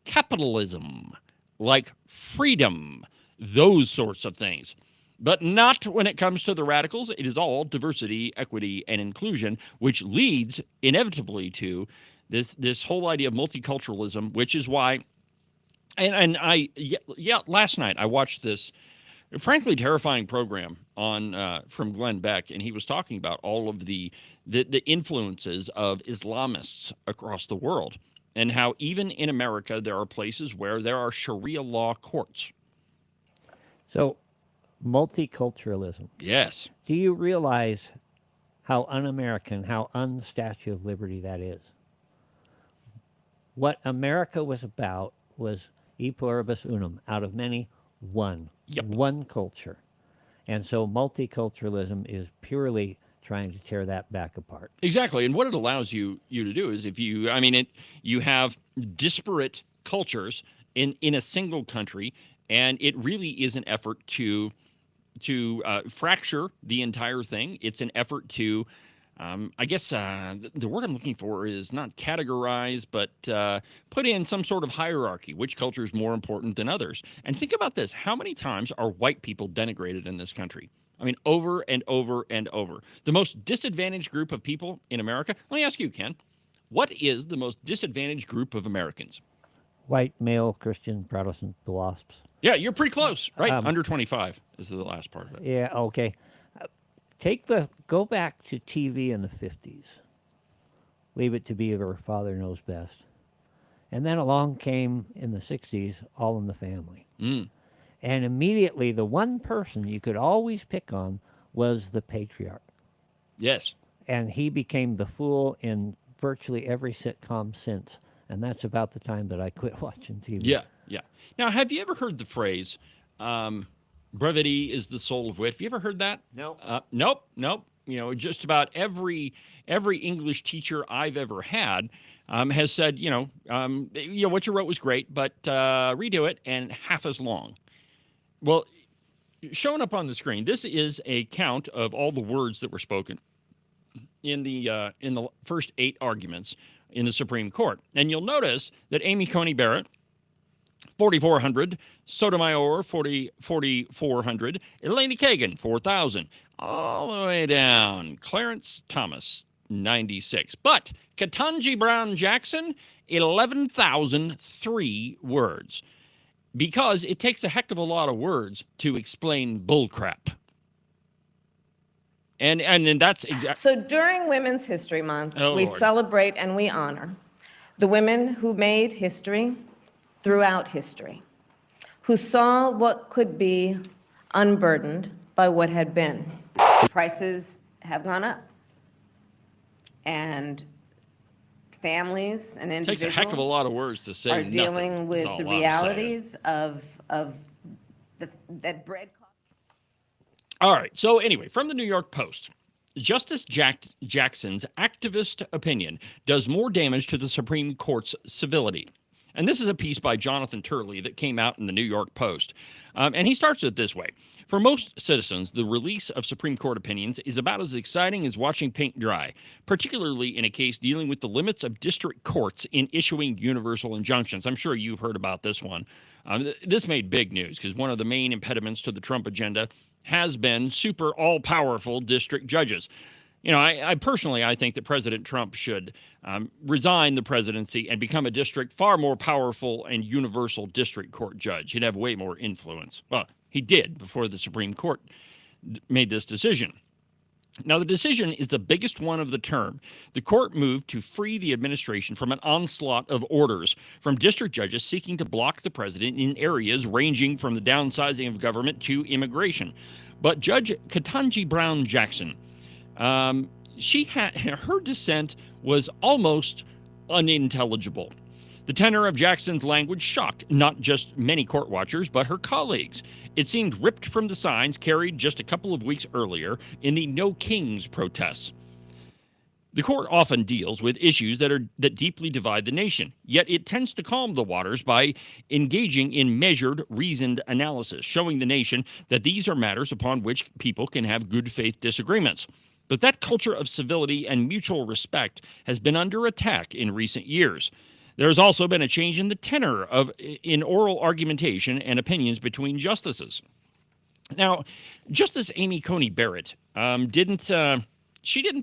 capitalism, like freedom, those sorts of things. But not when it comes to the radicals. It is all diversity, equity, and inclusion, which leads inevitably to this whole idea of multiculturalism, which is why, last night I watched this frankly terrifying program on from Glenn Beck, and he was talking about all of the influences of Islamists across the world, and how even in America there are places where there are Sharia law courts. So, multiculturalism. Yes. Do you realize how un-American, how un-Statue of Liberty that is? What America was about was e pluribus unum, out of many, one. Yep. One culture. And so multiculturalism is purely trying to tear that back apart. Exactly. And what it allows you to do is you have disparate cultures in a single country, and it really is an effort to fracture the entire thing. It's an effort to, the word I'm looking for is not categorize, but put in some sort of hierarchy. Which culture is more important than others? And think about this. How many times are white people denigrated in this country? I mean, over and over and over. The most disadvantaged group of people in America. Let me ask you, Ken, what is the most disadvantaged group of Americans? White, male, Christian, Protestant, the WASPs. Yeah, you're pretty close, right? Under 25 is the last part of it. Yeah, okay. Go back to TV in the 50s. Leave it to Beaver, Father Knows Best. And then along came in the 60s, All in the Family. Mm. And immediately the one person you could always pick on was the patriarch. Yes. And he became the fool in virtually every sitcom since. And that's about the time that I quit watching TV. Yeah. Now, have you ever heard the phrase, brevity is the soul of wit? Have you ever heard that? No. Nope. just about every English teacher I've ever had has said, what you wrote was great, but redo it and half as long. Well, showing up on the screen, this is a count of all the words that were spoken in the first 8 arguments in the Supreme Court. And you'll notice that Amy Coney Barrett, 4,400, Sotomayor, 4,400, Eleni Kagan, 4,000, all the way down. Clarence Thomas, 96. But Ketanji Brown Jackson, 11,003 words. Because it takes a heck of a lot of words to explain bullcrap. And that's exactly. So during Women's History Month, we Lord. celebrate and we honor the women who made history throughout history, who saw what could be unburdened by what had been. Prices have gone up, and families and individuals Takes a heck of a lot of words to say are nothing. dealing with the realities of that bread cost. All right. So anyway, from the New York Post, Justice Jackson's activist opinion does more damage to the Supreme Court's civility. And this is a piece by Jonathan Turley that came out in the New York Post. And he starts it this way. For most citizens, the release of Supreme Court opinions is about as exciting as watching paint dry, particularly in a case dealing with the limits of district courts in issuing universal injunctions. I'm sure you've heard about this one. This made big news because one of the main impediments to the Trump agenda has been super all-powerful district judges. I personally think that President Trump should resign the presidency and become a far more powerful and universal district court judge. He'd have way more influence. Well, he did before the Supreme Court made this decision. Now, the decision is the biggest one of the term. The court moved to free the administration from an onslaught of orders from district judges seeking to block the president in areas ranging from the downsizing of government to immigration. But Judge Ketanji Brown Jackson, her dissent was almost unintelligible. The tenor of Jackson's language shocked not just many court watchers, but her colleagues. It seemed ripped from the signs carried just a couple of weeks earlier in the No Kings protests. The court often deals with issues that deeply divide the nation, yet it tends to calm the waters by engaging in measured, reasoned analysis, showing the nation that these are matters upon which people can have good faith disagreements. But that culture of civility and mutual respect has been under attack in recent years. There has also been a change in the tenor in oral argumentation and opinions between justices. Now, Justice Amy Coney Barrett didn't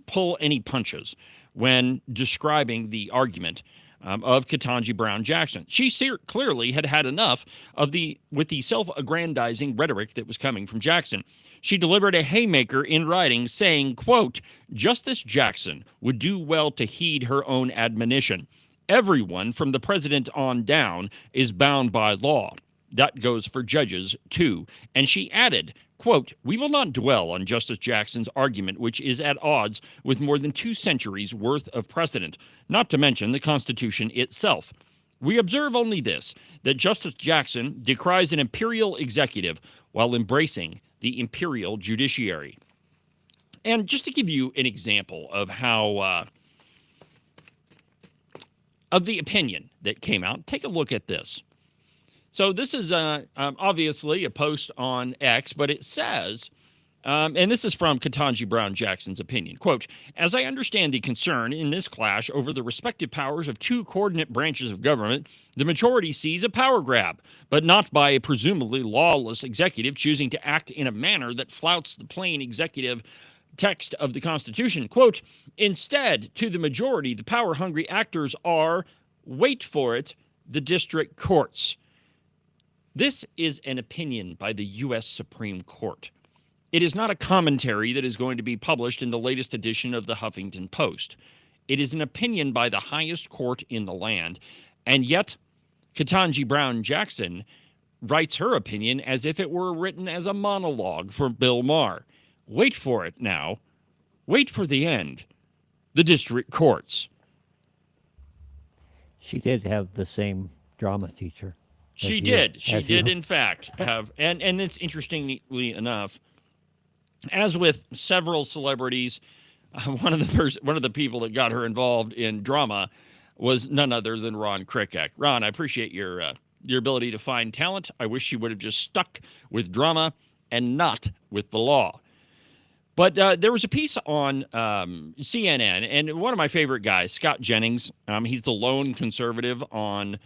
pull any punches when describing the argument of Ketanji Brown Jackson. She clearly had enough with the self-aggrandizing rhetoric that was coming from Jackson. She delivered a haymaker in writing saying, quote, "Justice Jackson would do well to heed her own admonition. Everyone from the president on down is bound by law. That goes for judges, too." And she added, quote, "We will not dwell on Justice Jackson's argument, which is at odds with more than 2 centuries worth of precedent, not to mention the Constitution itself. We observe only this, that Justice Jackson decries an imperial executive while embracing the imperial judiciary." And just to give you an example of how of the opinion that came out, take a look at this. So this is obviously a post on X, but it says, and this is from Ketanji Brown Jackson's opinion, quote, "As I understand the concern in this clash over the respective powers of 2 coordinate branches of government, the majority sees a power grab, but not by a presumably lawless executive choosing to act in a manner that flouts the plain executive text of the Constitution. Quote, instead, to the majority, the power-hungry actors are, wait for it, the district courts." This is an opinion by the U.S. Supreme Court. It is not a commentary that is going to be published in the latest edition of the Huffington Post. It is an opinion by the highest court in the land, and yet Ketanji Brown Jackson writes her opinion as if it were written as a monologue for Bill Maher. Wait for it now. Wait for the end. The district courts. She did have the same drama teacher. She did. She did, in fact, have. And it's interestingly enough, As with several celebrities, one of the people that got her involved in drama was none other than Ron Kricek. Ron, I appreciate your ability to find talent. I wish you would have just stuck with drama and not with the law. But there was a piece on CNN, and one of my favorite guys, Scott Jennings, he's the lone conservative on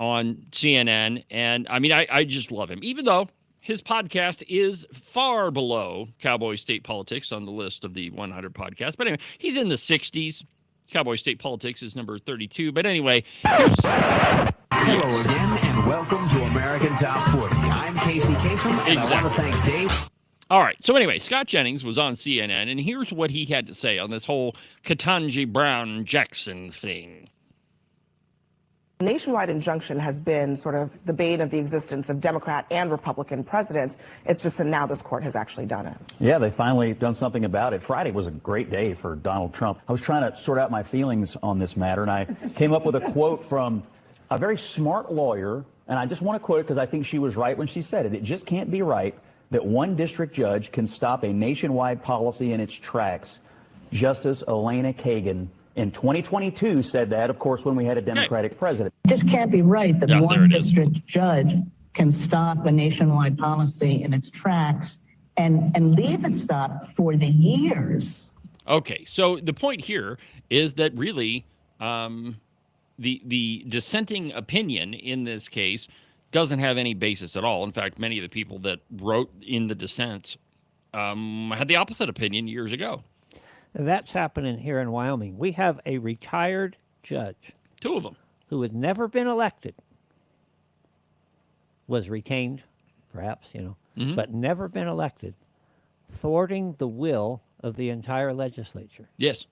CNN, and I mean, I just love him, even though his podcast is far below Cowboy State Politics on the list of the 100 podcasts. But anyway, he's in the 60s. Cowboy State Politics is number 32. But anyway, hello again, and welcome to American Top 40. I'm Casey Kasem, and I want to thank Dave. All right. So anyway, Scott Jennings was on CNN, and here's what he had to say on this whole Ketanji Brown Jackson thing. Nationwide injunction has been sort of the bane of the existence of Democrat and Republican presidents. It's just that now this court has actually done it. Yeah, they finally done something about it. Friday was a great day for Donald Trump. I was trying to sort out my feelings on this matter, and I came up with a quote from a very smart lawyer, and I just want to quote it because I think she was right when she said it. It just can't be right that one district judge can stop a nationwide policy in its tracks. Justice Elena Kagan in 2022 said that, of course, when we had a Democratic president. It just can't be right that one district judge can stop a nationwide policy in its tracks and leave it stopped for the years. Okay, so the point here is that really the dissenting opinion in this case doesn't have any basis at all. In fact, many of the people that wrote in the dissent had the opposite opinion years ago. That's happening here in Wyoming. We have a retired judge. Two of them. Who had never been elected. Was retained, perhaps, but never been elected. Thwarting the will of the entire legislature. Yes.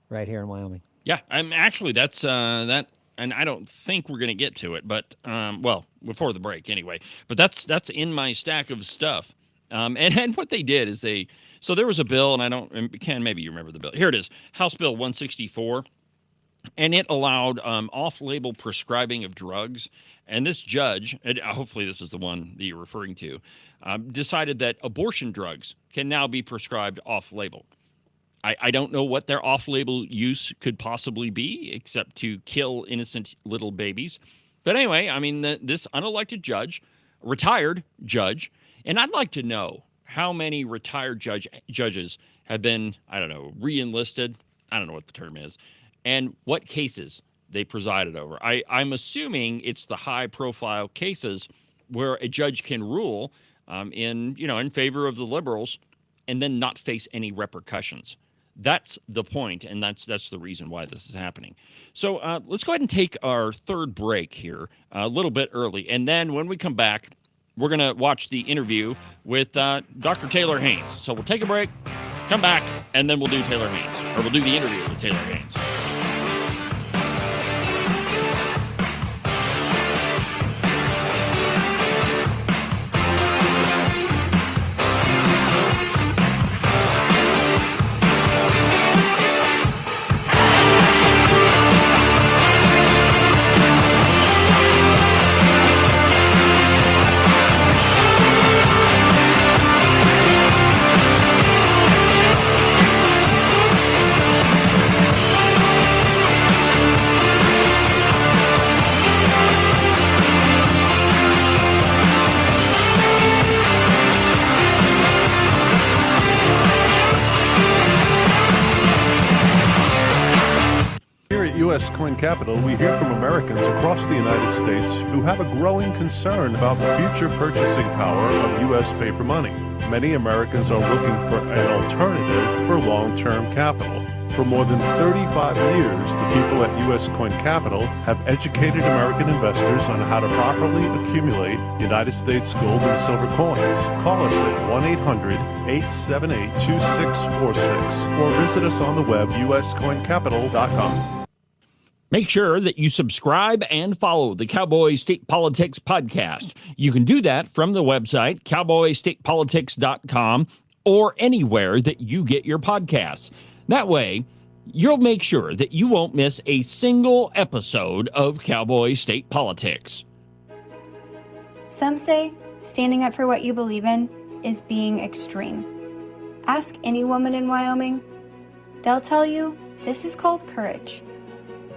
Right here in Wyoming. Yeah, actually, that's that, and I don't think we're going to get to it, but, well, before the break anyway. But that's in my stack of stuff. And what they did is so there was a bill, and Ken, maybe you remember the bill. Here it is, House Bill 164, and it allowed off-label prescribing of drugs. And this judge, and hopefully this is the one that you're referring to, decided that abortion drugs can now be prescribed off-label. I don't know what their off-label use could possibly be, except to kill innocent little babies. But anyway, I mean, this unelected judge, retired judge, and I'd like to know how many retired judges have been, I don't know, re-enlisted. I don't know what the term is. And what cases they presided over. I'm assuming it's the high-profile cases where a judge can rule in favor of the liberals and then not face any repercussions. That's the point, and that's the reason why this is happening. So let's go ahead and take our third break here a little bit early. And then when we come back, we're going to watch the interview with Dr. Taylor Haynes. So we'll take a break, come back, and then we'll do Taylor Haynes, or we'll do the interview with Taylor Haynes. U.S. Coin Capital, we hear from Americans across the United States who have a growing concern about the future purchasing power of U.S. paper money. Many Americans are looking for an alternative for long-term capital. For more than 35 years, the people at U.S. Coin Capital have educated American investors on how to properly accumulate United States gold and silver coins. Call us at 1-800-878-2646 or visit us on the web, uscoincapital.com. Make sure that you subscribe and follow the Cowboy State Politics podcast. You can do that from the website, cowboystatepolitics.com, or anywhere that you get your podcasts. That way, you'll make sure that you won't miss a single episode of Cowboy State Politics. Some say standing up for what you believe in is being extreme. Ask any woman in Wyoming. They'll tell you this is called courage.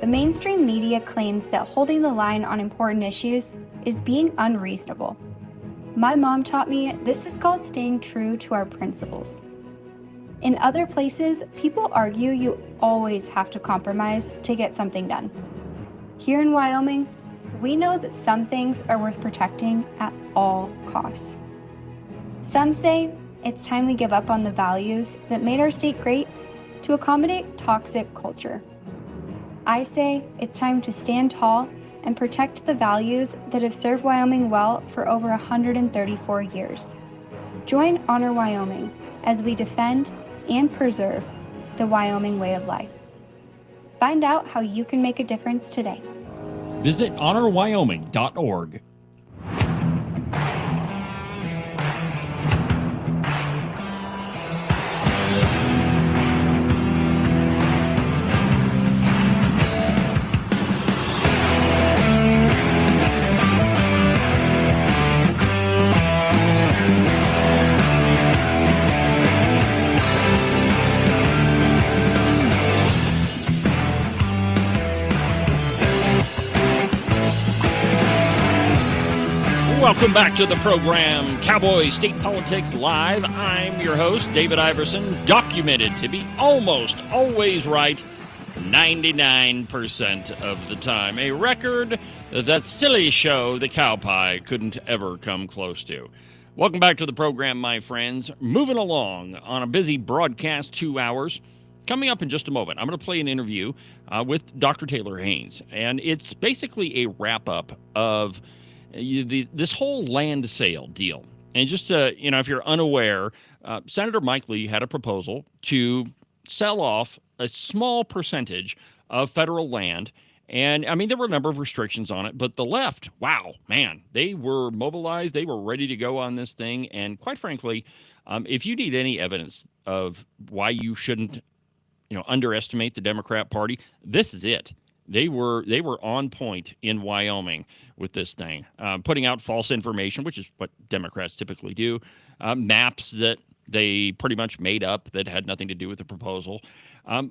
The mainstream media claims that holding the line on important issues is being unreasonable. My mom taught me this is called staying true to our principles. In other places, people argue you always have to compromise to get something done. Here in Wyoming, we know that some things are worth protecting at all costs. Some say it's time we give up on the values that made our state great to accommodate toxic culture. I say it's time to stand tall and protect the values that have served Wyoming well for over 134 years. Join Honor Wyoming as we defend and preserve the Wyoming way of life. Find out how you can make a difference today. Visit honorwyoming.org. Welcome back to the program, Cowboy State Politics Live. I'm your host, David Iverson, documented to be almost always right 99% of the time. A record that silly show, the Cowpie, couldn't ever come close to. Welcome back to the program, my friends. Moving along on a busy broadcast 2 hours. Coming up in just a moment, I'm going to play an interview with Dr. Taylor Haynes, and it's basically a wrap-up of this whole land sale deal. And just if you're unaware, Senator Mike Lee had a proposal to sell off a small percentage of federal land. And I mean, there were a number of restrictions on it, but the left, wow, man, they were mobilized. They were ready to go on this thing. And quite frankly, if you need any evidence of why you shouldn't, underestimate the Democrat Party, this is it. They were on point in Wyoming with this thing, putting out false information, which is what Democrats typically do, maps that they pretty much made up that had nothing to do with the proposal.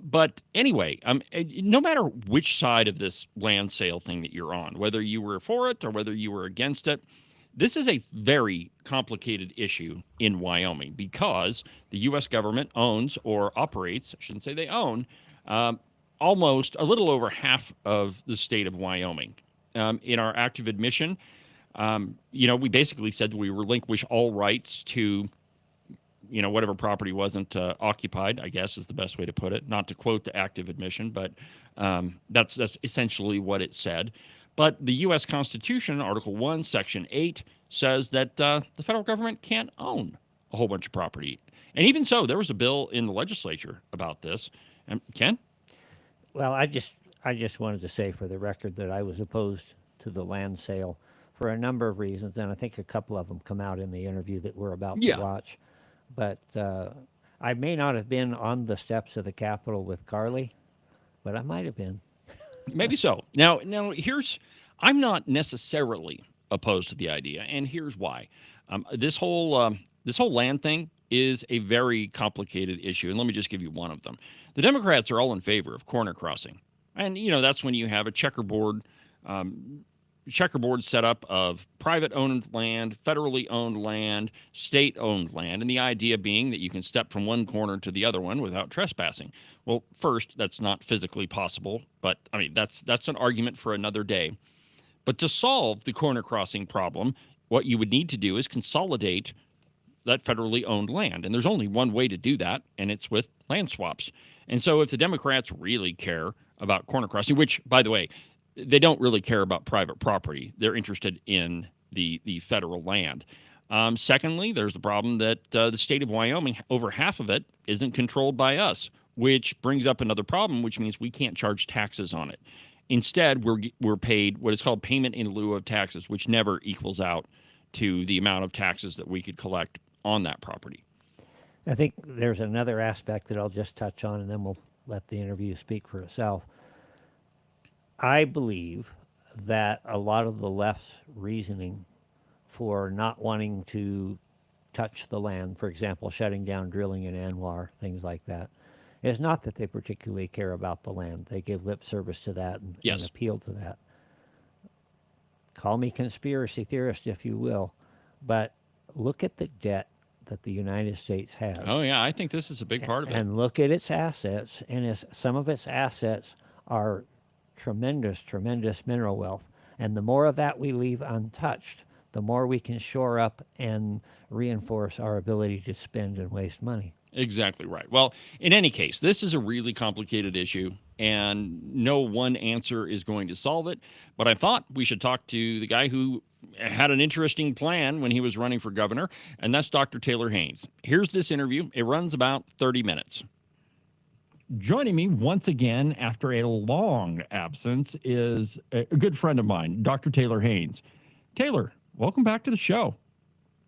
But anyway, no matter which side of this land sale thing that you're on, whether you were for it or whether you were against it, this is a very complicated issue in Wyoming because the U.S. government owns or operates, I shouldn't say they own, almost a little over half of the state of Wyoming. In our active admission, we basically said that we relinquish all rights to, whatever property wasn't occupied, I guess is the best way to put it. Not to quote the active admission, but that's essentially what it said. But the U.S. Constitution, Article 1, Section 8, says that the federal government can't own a whole bunch of property. And even so, there was a bill in the legislature about this. Ken? Well, I just wanted to say for the record that I was opposed to the land sale for a number of reasons, and I think a couple of them come out in the interview that we're about to watch. But I may not have been on the steps of the Capitol with Carly, but I might have been. Maybe so. Now I'm not necessarily opposed to the idea, and here's why. This whole land thing is a very complicated issue, and let me just give you one of them. The Democrats are all in favor of corner crossing, and that's when you have a checkerboard setup of private-owned land, federally owned land, state-owned land, and the idea being that you can step from one corner to the other one without trespassing. Well, first, that's not physically possible, but I mean that's an argument for another day. But to solve the corner crossing problem, what you would need to do is consolidate that federally owned land. And there's only one way to do that, and it's with land swaps. And so if the Democrats really care about corner crossing, which, by the way, they don't really care about private property. They're interested in the federal land. Secondly, there's the problem that the state of Wyoming, over half of it, isn't controlled by us, which brings up another problem, which means we can't charge taxes on it. Instead, we're paid what is called payment in lieu of taxes, which never equals out to the amount of taxes that we could collect on that property. I think there's another aspect that I'll just touch on, and then we'll let the interview speak for itself. I believe that a lot of the left's reasoning for not wanting to touch the land, for example, shutting down drilling in Anwar, things like that. It's not that they particularly care about the land. They give lip service to that and appeal to that. Call me conspiracy theorist if you will, but look at the debt that the United States has. Oh, yeah, I think this is a big part of it. And look at its assets, and some of its assets are tremendous, tremendous mineral wealth. And the more of that we leave untouched, the more we can shore up and reinforce our ability to spend and waste money. Exactly right. Well, in any case, this is a really complicated issue, and no one answer is going to solve it. But I thought we should talk to the guy who had an interesting plan when he was running for governor, and that's Dr. Taylor Haynes. Here's this interview. It runs about 30 minutes. Joining me once again after a long absence is a good friend of mine, Dr. Taylor Haynes. Taylor, welcome back to the show.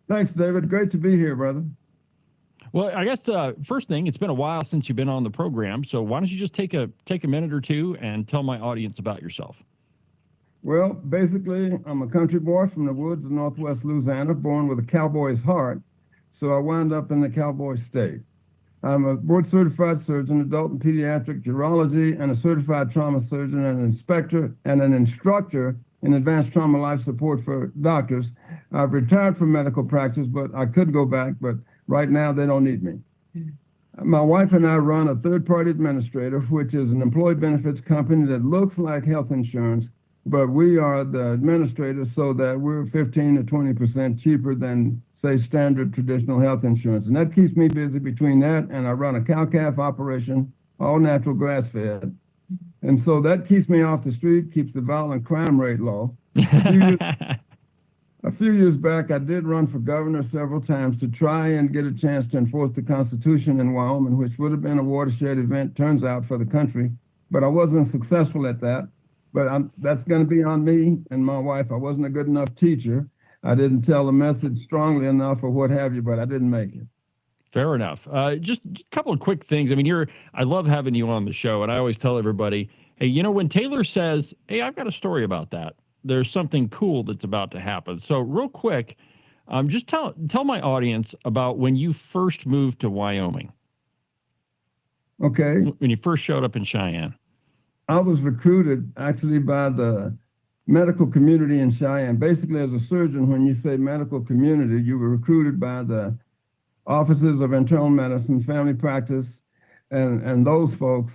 Thanks, David. Great to be here, brother. Well, I guess first thing, it's been a while since you've been on the program, so why don't you just take a minute or two and tell my audience about yourself? Well, basically, I'm a country boy from the woods of northwest Louisiana, born with a cowboy's heart, so I wound up in the cowboy state. I'm a board-certified surgeon, adult and pediatric urology, and a certified trauma surgeon, and an inspector and an instructor in advanced trauma life support for doctors. I've retired from medical practice, but I could go back, but right now they don't need me. My wife and I run a third-party administrator, which is an employee benefits company that looks like health insurance, but we are the administrators so that we're 15 to 20% cheaper than, say, standard traditional health insurance. And that keeps me busy between that, and I run a cow-calf operation, all natural grass-fed. And so that keeps me off the street, keeps the violent crime rate low. A few years back, I did run for governor several times to try and get a chance to enforce the Constitution in Wyoming, which would have been a watershed event, turns out, for the country. But I wasn't successful at that. But that's going to be on me and my wife. I wasn't a good enough teacher. I didn't tell the message strongly enough or what have you, but I didn't make it. Fair enough. Just a couple of quick things. I mean, I love having you on the show, and I always tell everybody, hey, you know, when Taylor says, hey, I've got a story about that, there's something cool that's about to happen. So real quick, just tell my audience about when you first moved to Wyoming. Okay. When you first showed up in Cheyenne. I was recruited actually by the medical community in Cheyenne. Basically, as a surgeon, when you say medical community, you were recruited by the offices of internal medicine, family practice, and those folks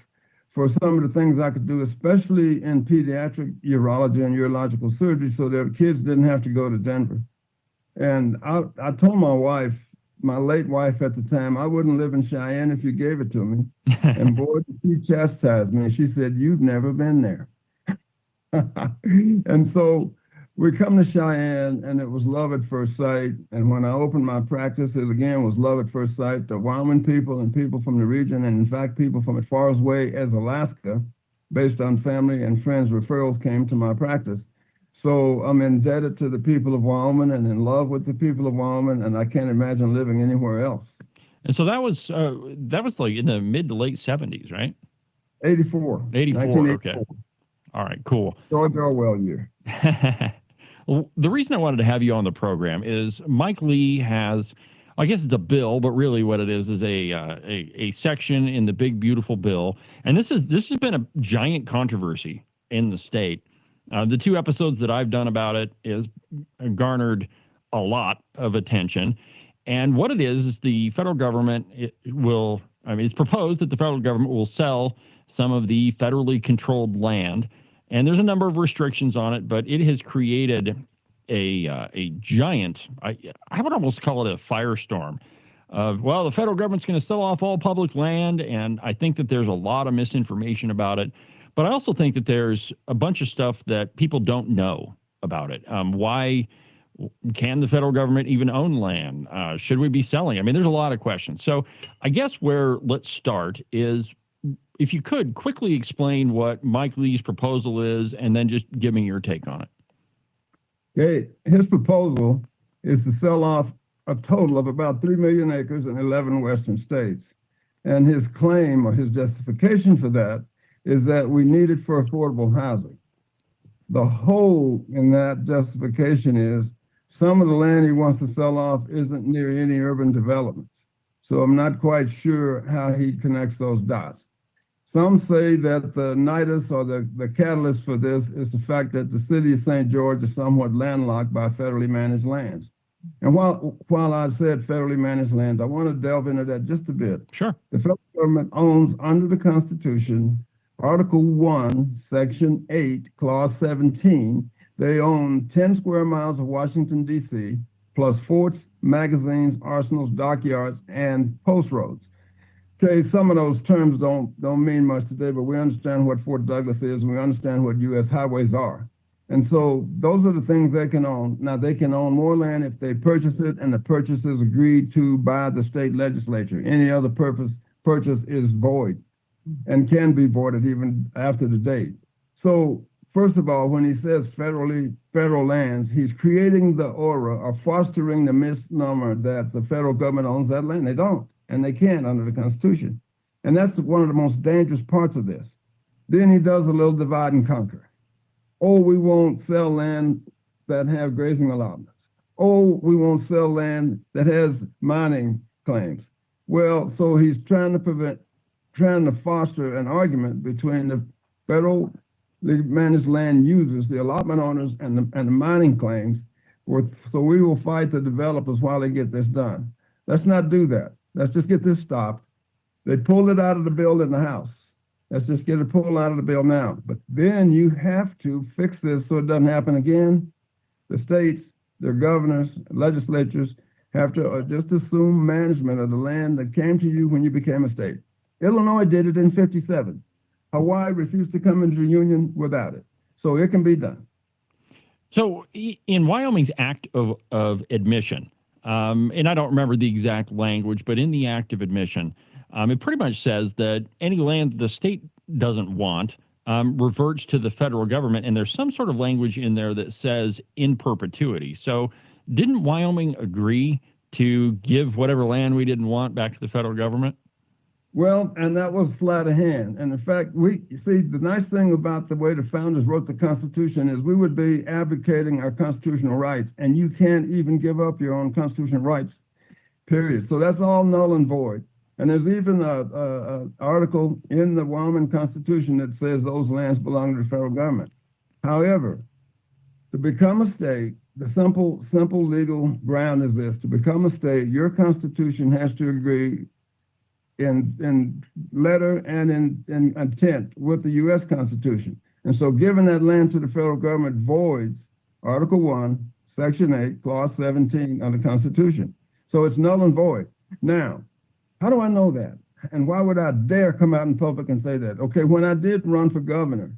for some of the things I could do, especially in pediatric urology and urological surgery, so that kids didn't have to go to Denver. And I told my wife, my late wife at the time, I wouldn't live in Cheyenne if you gave it to me. And boy, she chastised me. She said, you've never been there. And so we come to Cheyenne, and it was love at first sight. And when I opened my practice, it again was love at first sight. The Wyoming people and people from the region, and in fact, people from as far away as Alaska, based on family and friends referrals, came to my practice. So I'm indebted to the people of Wyoming and in love with the people of Wyoming, and I can't imagine living anywhere else. And so that was like in the mid to late 70s, right? 84. 84, okay. All right, cool. George Orwell year. Well, the reason I wanted to have you on the program is Mike Lee has, I guess it's a bill, but really what it is a section in the big beautiful bill, and this has been a giant controversy in the state. The 2 episodes that I've done about it is garnered a lot of attention, and what it is the federal government it's proposed that the federal government will sell some of the federally controlled land. And there's a number of restrictions on it, but it has created a giant, I would almost call it a firestorm of, well, the federal government's going to sell off all public land, and I think that there's a lot of misinformation about it. But I also think that there's a bunch of stuff that people don't know about it. Why can the federal government even own land? Should we be selling? I mean, there's a lot of questions. So I guess where let's start is, if you could quickly explain what Mike Lee's proposal is, and then just give me your take on it. Okay, his proposal is to sell off a total of about 3 million acres in 11 western states. And his claim, or his justification for that, is that we need it for affordable housing. The hole in that justification is Some of the land he wants to sell off isn't near any urban developments. So I'm not quite sure how he connects those dots. Some say that the nidus or the catalyst for this is the fact that the city of St. George is somewhat landlocked by federally managed lands. And while I said federally managed lands, I want to delve into that just a bit. Sure. The federal government owns under the Constitution, Article 1, Section 8, Clause 17, they own 10 square miles of Washington, D.C., plus forts, magazines, arsenals, dockyards, and post roads. Okay, some of those terms don't mean much today, but we understand what Fort Douglas is, and we understand what U.S. highways are. And so those are the things they can own. Now, they can own more land if they purchase it, and the purchase is agreed to by the state legislature. Any other purchase is void and can be voided even after the date. So, first of all, when he says federal lands, he's creating the aura or fostering the misnomer that the federal government owns that land. They don't. And they can't under the Constitution. And that's one of the most dangerous parts of this. Then he does a little divide and conquer. Oh, we won't sell land that have grazing allotments. Oh, we won't sell land that has mining claims. Well, so he's trying to foster an argument between the federally managed land users, the allotment owners, and the mining claims. So we will fight the developers while they get this done. Let's not do that. Let's just get this stopped. They pulled it out of the bill in the House. Let's just get it pulled out of the bill now. But then you have to fix this so it doesn't happen again. The states, their governors, legislatures have to just assume management of the land that came to you when you became a state. Illinois did it in 57. Hawaii refused to come into the Union without it. So it can be done. So in Wyoming's Act of Admission, and I don't remember the exact language, but in the Act of Admission, it pretty much says that any land the state doesn't want reverts to the federal government, and there's some sort of language in there that says in perpetuity. So didn't Wyoming agree to give whatever land we didn't want back to the federal government? Well, and that was sleight of hand. And in fact, the nice thing about the way the founders wrote the Constitution is we would be advocating our constitutional rights, and you can't even give up your own constitutional rights, period. So that's all null and void. And there's even an article in the Wyoming Constitution that says those lands belong to the federal government. However, to become a state, the simple legal ground is this: to become a state, your Constitution has to agree in letter and in intent with the U.S. Constitution. And so giving that land to the federal government voids Article 1, Section 8, Clause 17 of the Constitution. So it's null and void. Now, how do I know that? And why would I dare come out in public and say that? Okay, when I did run for governor,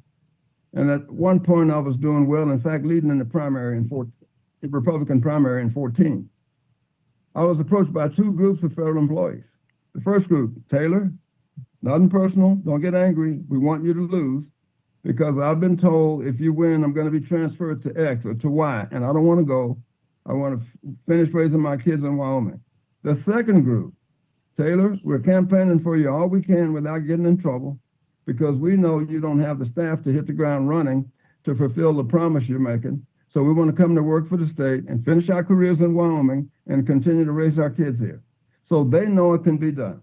and at one point I was doing well, in fact, leading in the primary the Republican primary in 14, I was approached by two groups of federal employees. The first group, Taylor, nothing personal, don't get angry. We want you to lose because I've been told if you win, I'm going to be transferred to X or to Y, and I don't want to go. I want to finish raising my kids in Wyoming. The second group, Taylor, we're campaigning for you all we can without getting in trouble because we know you don't have the staff to hit the ground running to fulfill the promise you're making. So we want to come to work for the state and finish our careers in Wyoming and continue to raise our kids here. So they know it can be done.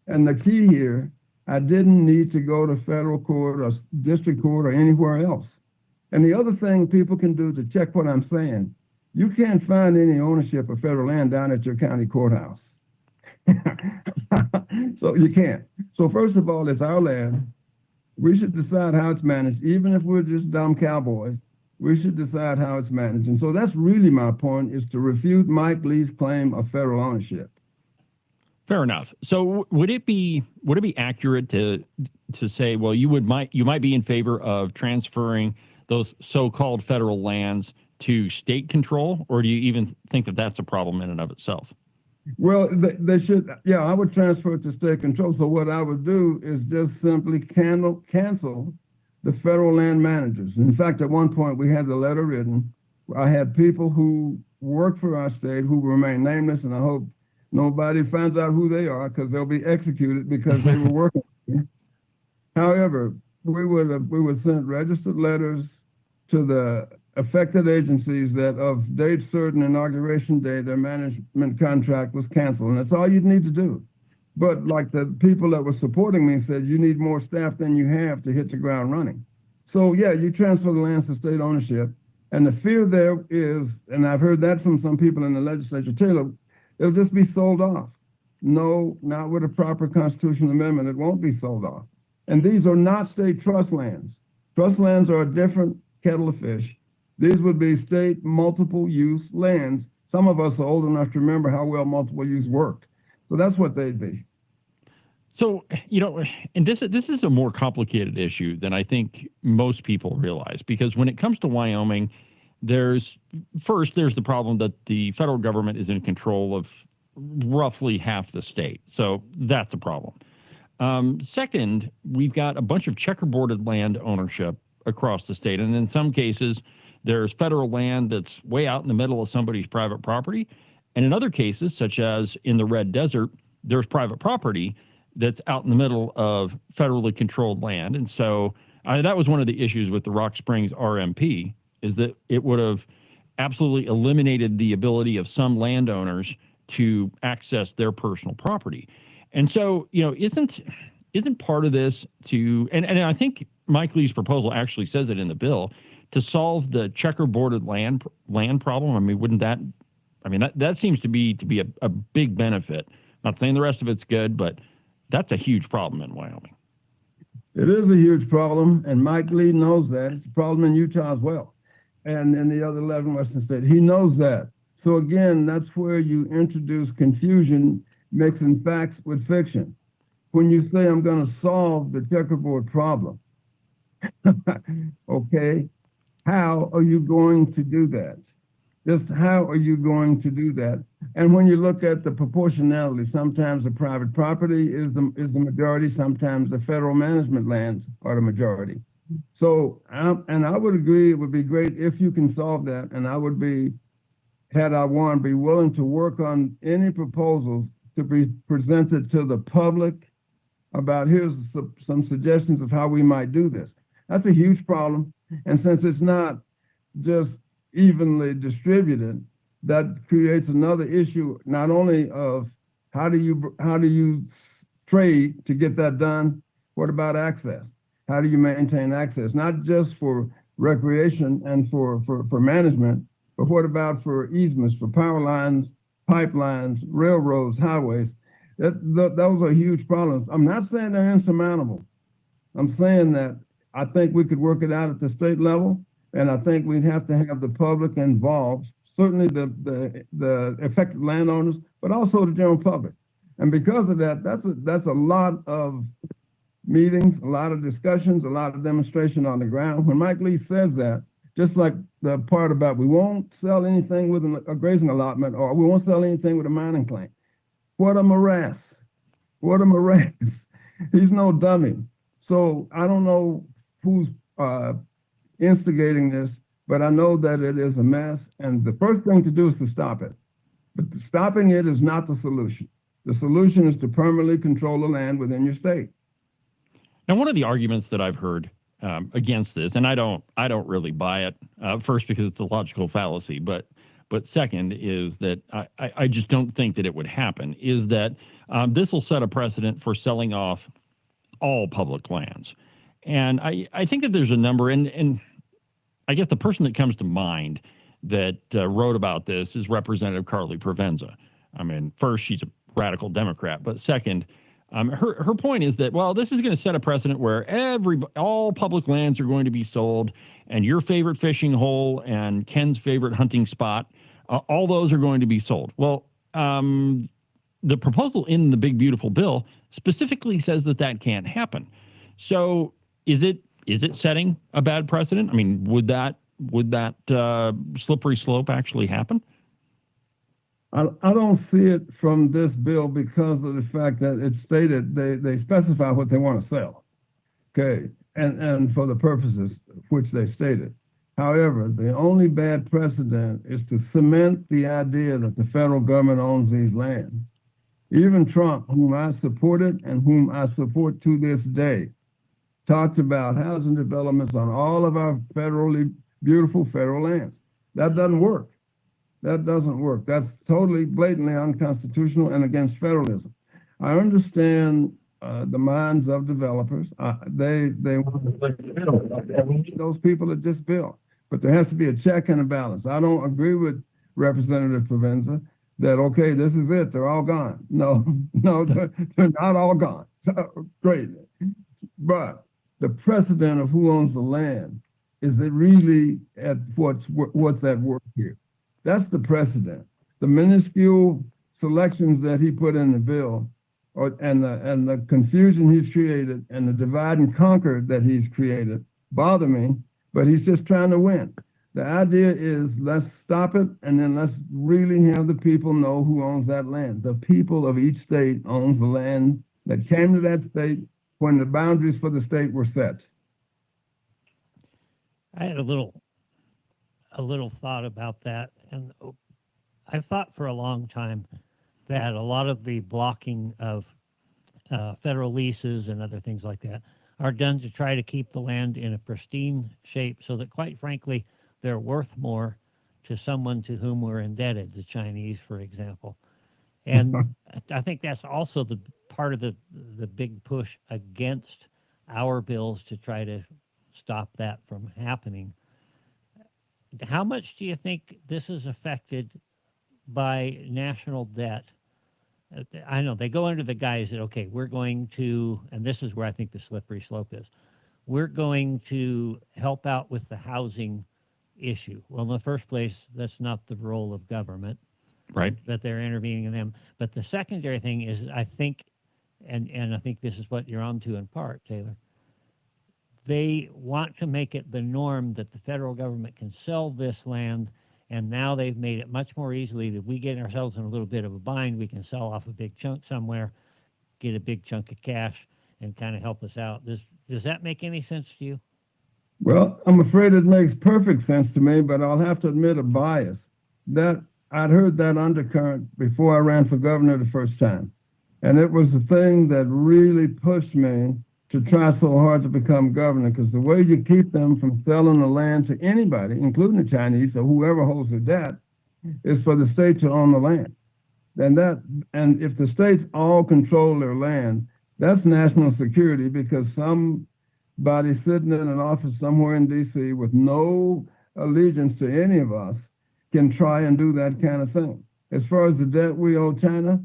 And the key here, I didn't need to go to federal court or district court or anywhere else. And the other thing people can do to check what I'm saying, you can't find any ownership of federal land down at your county courthouse. So you can't. So first of all, it's our land. We should decide how it's managed. Even if we're just dumb cowboys, we should decide how it's managed. And so that's really my point, is to refute Mike Lee's claim of federal ownership. Fair enough. So would it be accurate to say, well, you might be in favor of transferring those so-called federal lands to state control, or do you even think that that's a problem in and of itself? Well, they should. Yeah, I would transfer it to state control. So what I would do is just simply cancel the federal land managers. In fact, at one point we had the letter written. I had people who work for our state who remain nameless, and I hope nobody finds out who they are because they'll be executed because they were working. However, we would send registered letters to the affected agencies that of date certain, inauguration day, their management contract was canceled. And that's all you'd need to do. But like the people that were supporting me said, you need more staff than you have to hit the ground running. So yeah, you transfer the lands to state ownership. And the fear there is, and I've heard that from some people in the legislature, Taylor, it'll just be sold off. No, not with a proper constitutional amendment. It won't be sold off. And these are not state trust lands. Trust lands are a different kettle of fish. These would be state multiple use lands. Some of us are old enough to remember how well multiple use worked. So that's what they'd be. So, and this is a more complicated issue than I think most people realize, because when it comes to Wyoming, there's the problem that the federal government is in control of roughly half the state. So that's a problem. Second, we've got a bunch of checkerboarded land ownership across the state. And in some cases, there's federal land that's way out in the middle of somebody's private property. And in other cases, such as in the Red Desert, there's private property that's out in the middle of federally controlled land. And so that was one of the issues with the Rock Springs RMP, is that it would have absolutely eliminated the ability of some landowners to access their personal property. And so, isn't part of this to, and I think Mike Lee's proposal actually says it in the bill, to solve the checkerboarded land problem. I mean, that seems to be a big benefit. Not saying the rest of it's good, but that's a huge problem in Wyoming. It is a huge problem, and Mike Lee knows that. It's a problem in Utah as well, and in the other 11 Western states. He knows that. So again, that's where you introduce confusion, mixing facts with fiction. When you say, I'm going to solve the checkerboard problem, okay, how are you going to do that? Just how are you going to do that? And when you look at the proportionality, sometimes the private property is the majority, sometimes the federal management lands are the majority. So, and I would agree it would be great if you can solve that, and I would be, had I won, be willing to work on any proposals to be presented to the public about here's some suggestions of how we might do this. That's a huge problem. And since it's not just evenly distributed, that creates another issue, not only of how do you trade to get that done, what about access? How do you maintain access? Not just for recreation and for management, but what about for easements, for power lines, pipelines, railroads, highways? Those are huge problems. I'm not saying they're insurmountable. I'm saying that I think we could work it out at the state level, and I think we'd have to have the public involved, certainly the affected landowners, but also the general public. And because of that, that's a lot of meetings, a lot of discussions, a lot of demonstration on the ground. When Mike Lee says that, just like the part about we won't sell anything with a grazing allotment, or we won't sell anything with a mining claim. What a morass. What a morass. He's no dummy. So I don't know who's instigating this, but I know that it is a mess. And the first thing to do is to stop it. But stopping it is not the solution. The solution is to permanently control the land within your state. Now, one of the arguments that I've heard against this, and I don't really buy it, first because it's a logical fallacy, but second is that I just don't think that it would happen, is that this will set a precedent for selling off all public lands. And I think that there's a number, and I guess the person that comes to mind that wrote about this is Representative Carly Provenza. I mean, first, she's a radical Democrat, but second, her point is that, well, this is going to set a precedent where all public lands are going to be sold, and your favorite fishing hole and Ken's favorite hunting spot, all those are going to be sold. Well, the proposal in the big beautiful bill specifically says that can't happen. So is it setting a bad precedent? I mean, would that slippery slope actually happen? I don't see it from this bill because of the fact that it's stated they specify what they want to sell, okay, and for the purposes which they stated. However, the only bad precedent is to cement the idea that the federal government owns these lands. Even Trump, whom I supported and whom I support to this day, talked about housing developments on all of our federally beautiful federal lands. That doesn't work. That doesn't work. That's totally blatantly unconstitutional and against federalism. I understand the minds of developers. They want to play the middle, and we need those people that just build. But there has to be a check and a balance. I don't agree with Representative Provenza that, okay, this is it, they're all gone. No, no, they're not all gone. Great. But the precedent of who owns the land, is it really at what's at work here? That's the precedent. The minuscule selections that he put in the bill, and the confusion he's created, and the divide and conquer that he's created bother me, but he's just trying to win. The idea is, let's stop it, and then let's really have the people know who owns that land. The people of each state owns the land that came to that state when the boundaries for the state were set. I had a little thought about that, and I've thought for a long time that a lot of the blocking of federal leases and other things like that are done to try to keep the land in a pristine shape so that, quite frankly, they're worth more to someone to whom we're indebted, the Chinese, for example. And I think that's also the part of the big push against our bills to try to stop that from happening. How much do you think this is affected by national debt? I know they go under the guise that, okay, we're going to, and this is where I think the slippery slope is, we're going to help out with the housing issue. Well, in the first place, that's not the role of government. Right. That they're intervening in them. But the secondary thing is, I think, and I think this is what you're onto in part, Taylor, they want to make it the norm that the federal government can sell this land, and now they've made it much more easily that we get ourselves in a little bit of a bind. We can sell off a big chunk somewhere, get a big chunk of cash, and kind of help us out. Does that make any sense to you? Well, I'm afraid it makes perfect sense to me, but I'll have to admit a bias. That I'd heard that undercurrent before I ran for governor the first time. And it was the thing that really pushed me to try so hard to become governor, because the way you keep them from selling the land to anybody, including the Chinese or whoever holds the debt, is for the state to own the land. And if the states all control their land, that's national security, because somebody sitting in an office somewhere in D.C. with no allegiance to any of us can try and do that kind of thing. As far as the debt we owe China,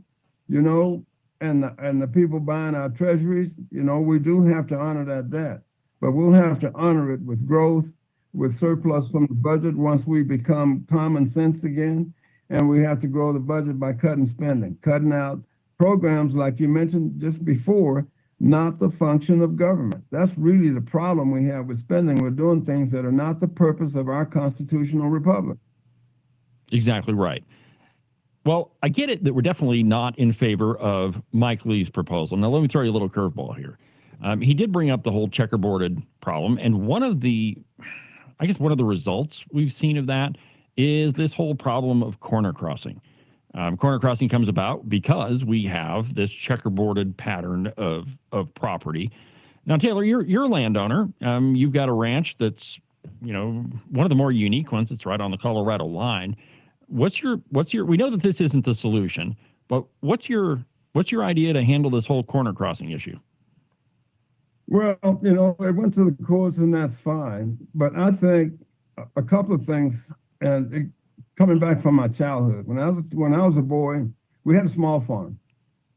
and the people buying our treasuries, we do have to honor that debt, but we'll have to honor it with growth, with surplus from the budget once we become common sense again, and we have to grow the budget by cutting spending, cutting out programs like you mentioned just before, not the function of government. That's really the problem we have with spending. We're doing things that are not the purpose of our constitutional republic. Exactly right. Well, I get it that we're definitely not in favor of Mike Lee's proposal. Now, let me throw you a little curveball here. He did bring up the whole checkerboarded problem, and one of the results we've seen of that is this whole problem of corner crossing. Corner crossing comes about because we have this checkerboarded pattern of property. Now, Taylor, you're a landowner. You've got a ranch that's, one of the more unique ones. It's right on the Colorado line. What's your? We know that this isn't the solution, but what's your idea to handle this whole corner crossing issue? Well, it went to the courts, and that's fine. But I think a couple of things, and coming back from my childhood, when I was a boy, we had a small farm.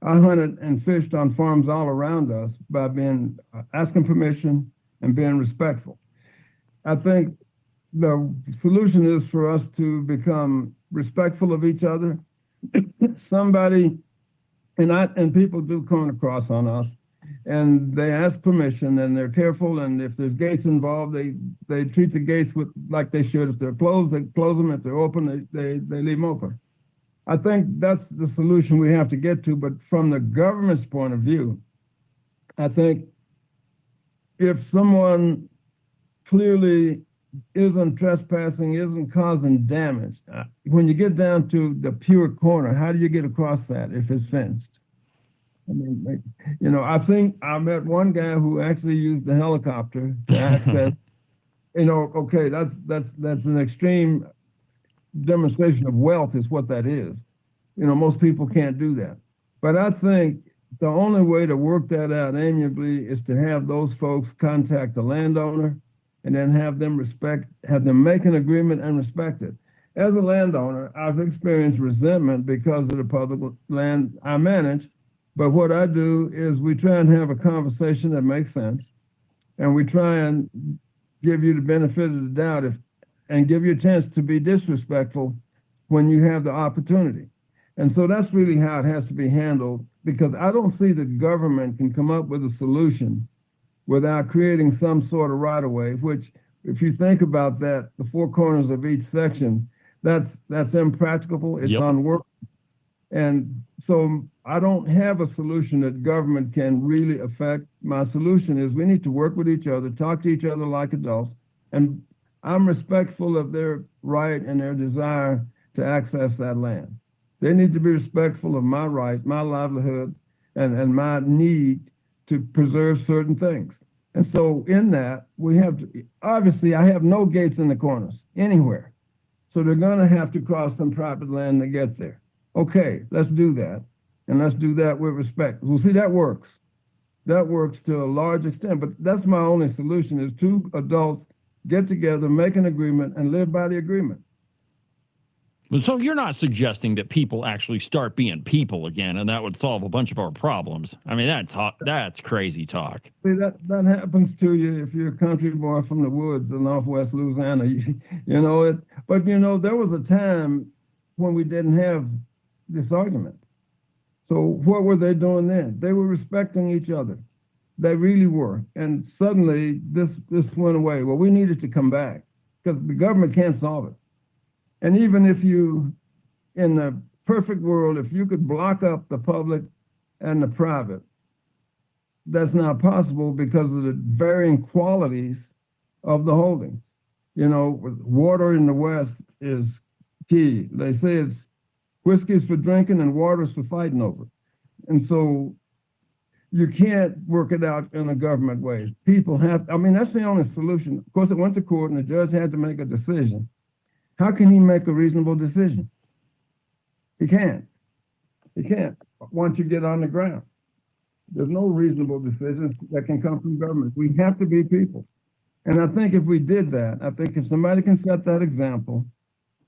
I hunted and fished on farms all around us by being asking permission and being respectful. I think the solution is for us to become respectful of each other. Somebody, and people do corner cross on us, and they ask permission, and they're careful, and if there's gates involved, they treat the gates like they should. If they're closed, they close them. If they're open, they leave them open. I think that's the solution we have to get to, but from the government's point of view, I think if someone clearly isn't trespassing, isn't causing damage, when you get down to the pure corner, how do you get across that if it's fenced? I mean, I think I met one guy who actually used the helicopter to access Okay, that's an extreme demonstration of wealth is what that is. Most people can't do that. But I think the only way to work that out amiably is to have those folks contact the landowner and then have them make an agreement and respect it. As a landowner, I've experienced resentment because of the public land I manage. But what I do is we try and have a conversation that makes sense. And we try and give you the benefit of the doubt and give you a chance to be disrespectful when you have the opportunity. And so that's really how it has to be handled, because I don't see the government can come up with a solution without creating some sort of right-of-way, which, if you think about that, the four corners of each section, that's impracticable, it's unworkable. And so I don't have a solution that government can really affect. My solution is we need to work with each other, talk to each other like adults, and I'm respectful of their right and their desire to access that land. They need to be respectful of my right, my livelihood, and my need to preserve certain things. And so in that, we have to, obviously, I have no gates in the corners anywhere. So they're going to have to cross some private land to get there. Okay, let's do that. And let's do that with respect. Well, see, that works. That works to a large extent. But that's my only solution is two adults get together, make an agreement, and live by the agreement. So you're not suggesting that people actually start being people again, and that would solve a bunch of our problems. I mean, that's crazy talk. See, that happens to you if you're a country boy from the woods of northwest Louisiana. But there was a time when we didn't have this argument. So what were they doing then? They were respecting each other. They really were. And suddenly this went away. Well, we needed to come back because the government can't solve it. And even if you, in the perfect world, if you could block up the public and the private, that's not possible because of the varying qualities of the holdings. Water in the West is key. They say it's whiskey's for drinking and water's for fighting over. And so you can't work it out in a government way. People have, that's the only solution. Of course, it went to court and the judge had to make a decision. How can he make a reasonable decision? He can't. He can't once you get on the ground. There's no reasonable decisions that can come from government. We have to be people. And I think if we did that, I think if somebody can set that example,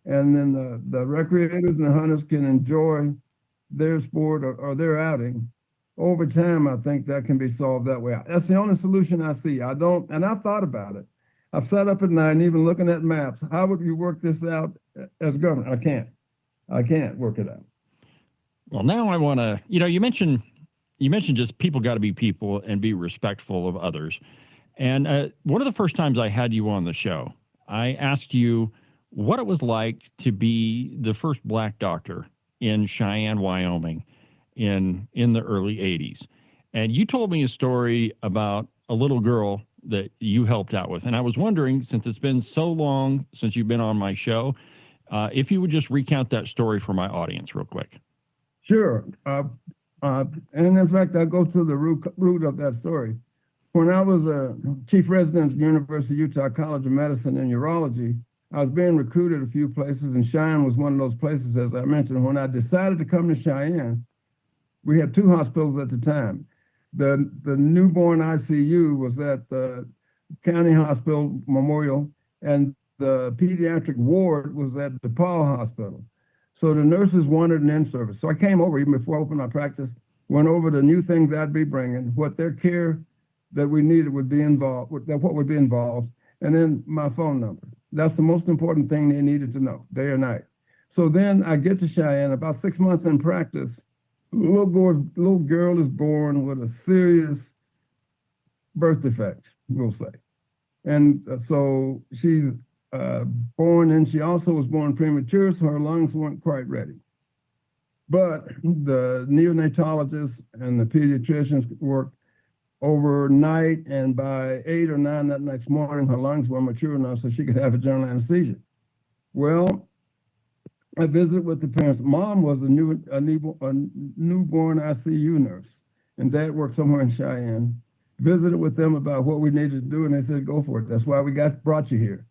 and then the recreators and the hunters can enjoy their sport or their outing, over time, I think that can be solved that way. That's the only solution I see. I've thought about it. I've sat up at night and even looking at maps. How would you work this out as government? I can't work it out. Well, now I want to, you mentioned just people got to be people and be respectful of others. And one of the first times I had you on the show, I asked you what it was like to be the first black doctor in Cheyenne, Wyoming in the early 80s. And you told me a story about a little girl that you helped out with. And I was wondering, since it's been so long since you've been on my show, if you would just recount that story for my audience real quick. Sure. And in fact, I'll go to the root of that story. When I was a chief resident at the University of Utah College of Medicine in urology, I was being recruited a few places, and Cheyenne was one of those places, as I mentioned. When I decided to come to Cheyenne, we had two hospitals at the time. The newborn ICU was at the County Hospital Memorial, and the pediatric ward was at DePaul Hospital. So the nurses wanted an in-service. So I came over, even before I opened my practice, went over the new things I'd be bringing, what their care that we needed would be involved, what would be involved, and then my phone number. That's the most important thing they needed to know, day or night. So then I get to Cheyenne, about 6 months in practice, little girl is born with a serious birth defect, we'll say. And so she's born, and she also was born premature, so her lungs weren't quite ready. But the neonatologists and the pediatricians worked overnight, and by 8 or 9 that next morning, her lungs were mature enough so she could have a general anesthesia. Well, I visited with the parents. Mom was a newborn ICU nurse, and Dad worked somewhere in Cheyenne. visited with them about what we needed to do, and they said, go for it. That's why we brought you here.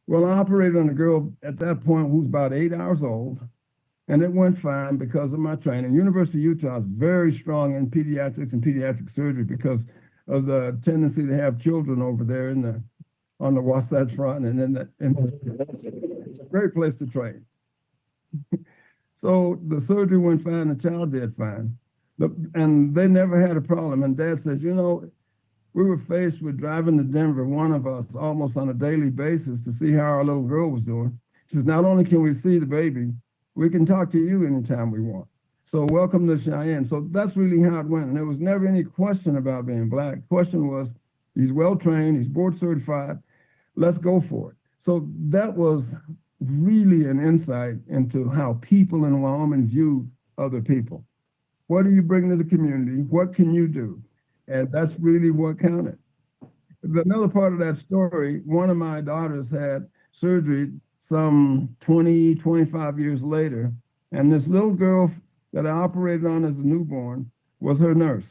Well, I operated on a girl at that point who was about 8 hours old, and it went fine because of my training. University of Utah is very strong in pediatrics and pediatric surgery because of the tendency to have children over there on the Wasatch Front, and it's a great place to train. So the surgery went fine, the child did fine. And they never had a problem. And Dad says, you know, we were faced with driving to Denver, one of us, almost on a daily basis to see how our little girl was doing. He says, not only can we see the baby, we can talk to you anytime we want. So welcome to Cheyenne. So that's really how it went. And there was never any question about being black. The question was, he's well-trained, he's board certified, let's go for it. So that was really an insight into how people in Wyoming view other people. What do you bring to the community? What can you do? And that's really what counted. Another part of that story, one of my daughters had surgery some 20, 25 years later, and this little girl that I operated on as a newborn was her nurse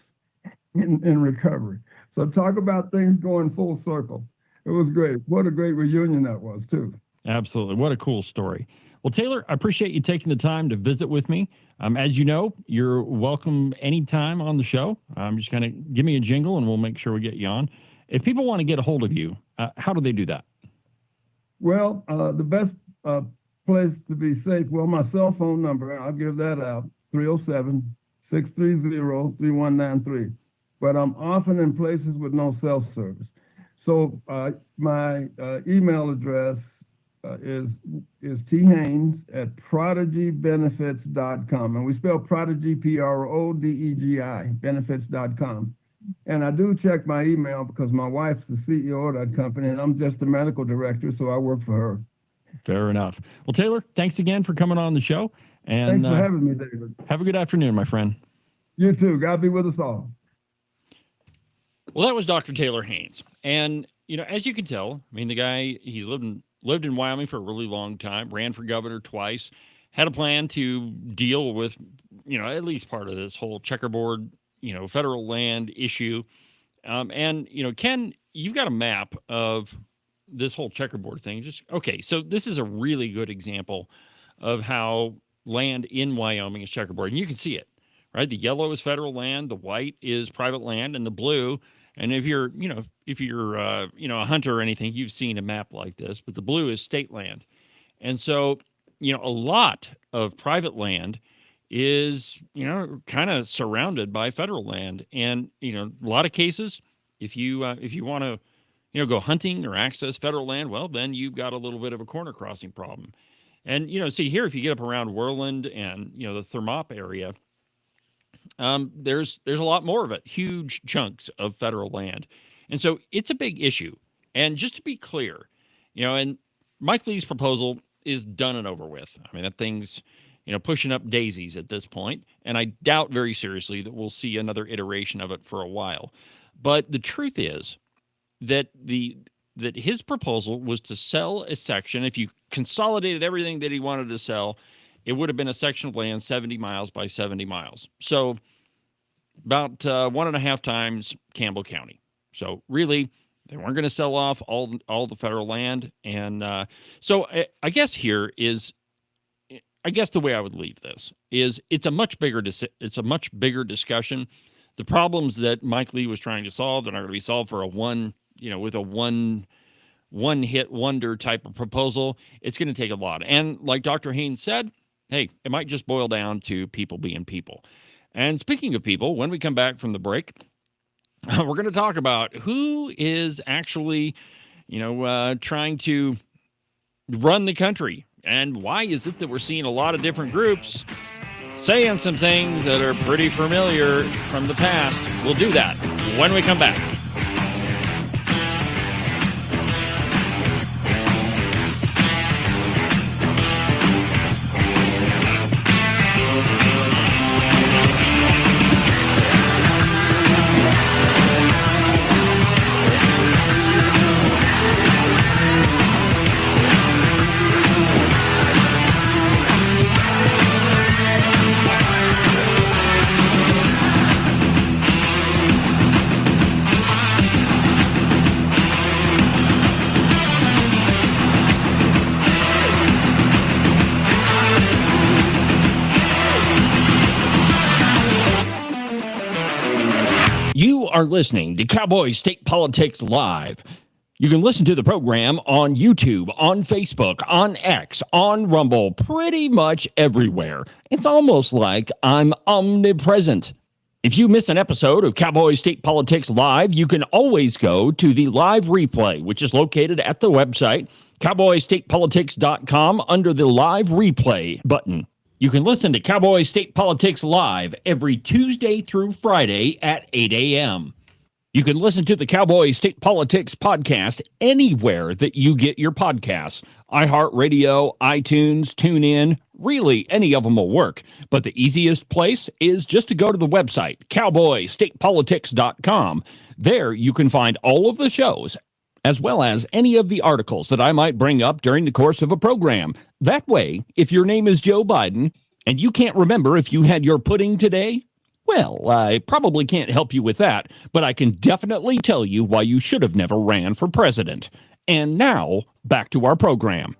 in recovery. So talk about things going full circle. It was great. What a great reunion that was, too. Absolutely. What a cool story. Well, Taylor, I appreciate you taking the time to visit with me. As you know, you're welcome anytime on the show. Just kind of give me a jingle and we'll make sure we get you on. If people want to get a hold of you, how do they do that? Well, the best place to be safe, well, my cell phone number, I'll give that out, 307-630-3193. But I'm often in places with no cell service. So my email address is thaynes@prodigybenefits.com. And we spell Prodigy, P-R-O-D-E-G-I, benefits.com. And I do check my email because my wife's the CEO of that company, and I'm just the medical director, so I work for her. Fair enough. Well, Taylor, thanks again for coming on the show. And thanks for having me, David. Have a good afternoon, my friend. You too. God be with us all. Well, that was Dr. Taylor Haynes. And, you know, as you can tell, I mean, the guy, he's lived in Wyoming for a really long time, ran for governor twice, had a plan to deal with, you know, at least part of this whole checkerboard, you know, federal land issue. And, you know, Ken, you've got a map of this whole checkerboard thing. Okay, so this is a really good example of how land in Wyoming is checkerboard. And you can see it, right? The yellow is federal land, the white is private land, and the blue, and if you're a hunter or anything, you've seen a map like this, but the blue is state land. And so, you know, a lot of private land is, you know, kind of surrounded by federal land. And, you know, a lot of cases, if you want to, you know, go hunting or access federal land, well, then you've got a little bit of a corner crossing problem. And, you know, see here, if you get up around Worland and, you know, the Thermop area, there's a lot more of it, huge chunks of federal land. And so it's a big issue. And just to be clear, you know, and Mike Lee's proposal is done and over with. I mean, that thing's, you know, pushing up daisies at this point, and I doubt very seriously that we'll see another iteration of it for a while. But the truth is that that his proposal was to sell a section. If you consolidated everything that he wanted to sell, it would have been a section of land 70 miles by 70 miles. So about 1.5 times Campbell County. So really, they weren't going to sell off all the federal land. And so I guess here is, I guess the way I would leave this is it's a much bigger discussion. The problems that Mike Lee was trying to solve, they're not going to be solved for one hit wonder type of proposal. It's going to take a lot. And like Dr. Haynes said, hey, it might just boil down to people being people. And speaking of people, when we come back from the break, we're going to talk about who is actually, you know, trying to run the country. And why is it that we're seeing a lot of different groups saying some things that are pretty familiar from the past? We'll do that when we come back. are listening to Cowboy State Politics Live. You can listen to the program on YouTube, on Facebook, on X, on Rumble, pretty much everywhere. It's almost like I'm omnipresent. If you miss an episode of Cowboy State Politics Live, you can always go to the live replay, which is located at the website, cowboystatepolitics.com, under the live replay button. You can listen to Cowboy State Politics Live every Tuesday through Friday at 8 a.m. You can listen to the Cowboy State Politics podcast anywhere that you get your podcasts. iHeartRadio, iTunes, TuneIn, really any of them will work. But the easiest place is just to go to the website, cowboystatepolitics.com. There you can find all of the shows, as well as any of the articles that I might bring up during the course of a program. That way, if your name is Joe Biden and you can't remember if you had your pudding today, well, I probably can't help you with that, but I can definitely tell you why you should have never ran for president. And now, back to our program.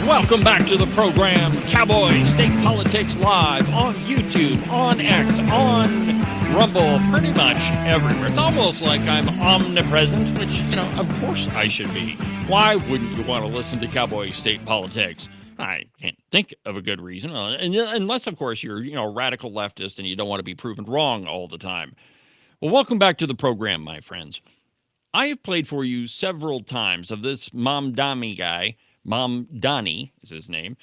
Welcome back to the program, Cowboy State Politics Live, on YouTube, on X, on Rumble, pretty much everywhere. It's almost like I'm omnipresent, which, of course I should be. Why wouldn't you want to listen to Cowboy State Politics? I can't think of a good reason, unless, of course, you're, a radical leftist and you don't want to be proven wrong all the time. Well, welcome back to the program, my friends. I have played for you several times of this Mamdani guy, Mamdani is his name,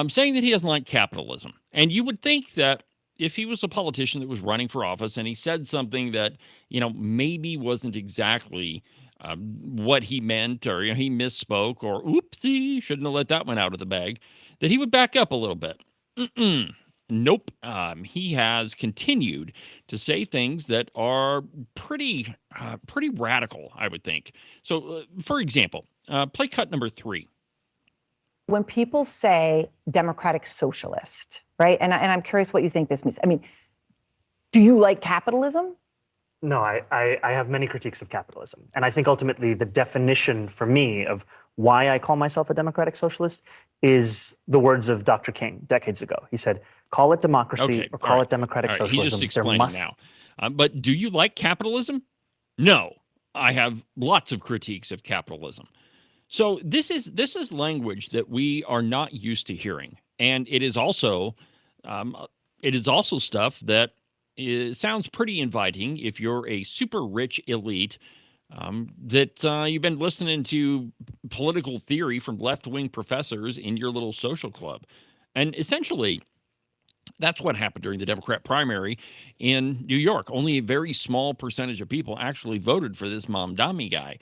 saying that he doesn't like capitalism. And you would think that if he was a politician that was running for office and he said something that, maybe wasn't exactly what he meant, or, he misspoke, or oopsie, shouldn't have let that one out of the bag, that he would back up a little bit. Nope. He has continued to say things that are pretty radical, I would think. So, for example, play cut number 3. When people say democratic socialist, right? And I'm curious what you think this means. I mean, do you like capitalism? No, I have many critiques of capitalism. And I think ultimately the definition for me of why I call myself a democratic socialist is the words of Dr. King decades ago. He said, call it democracy or call it democratic socialism. He's just explaining now. But do you like capitalism? No. I have lots of critiques of capitalism. So this is language that we are not used to hearing, and it is also stuff that sounds pretty inviting if you're a super rich elite that you've been listening to political theory from left-wing professors in your little social club, and essentially that's what happened during the Democrat primary in New York. Only a very small percentage of people actually voted for this Mamdani guy.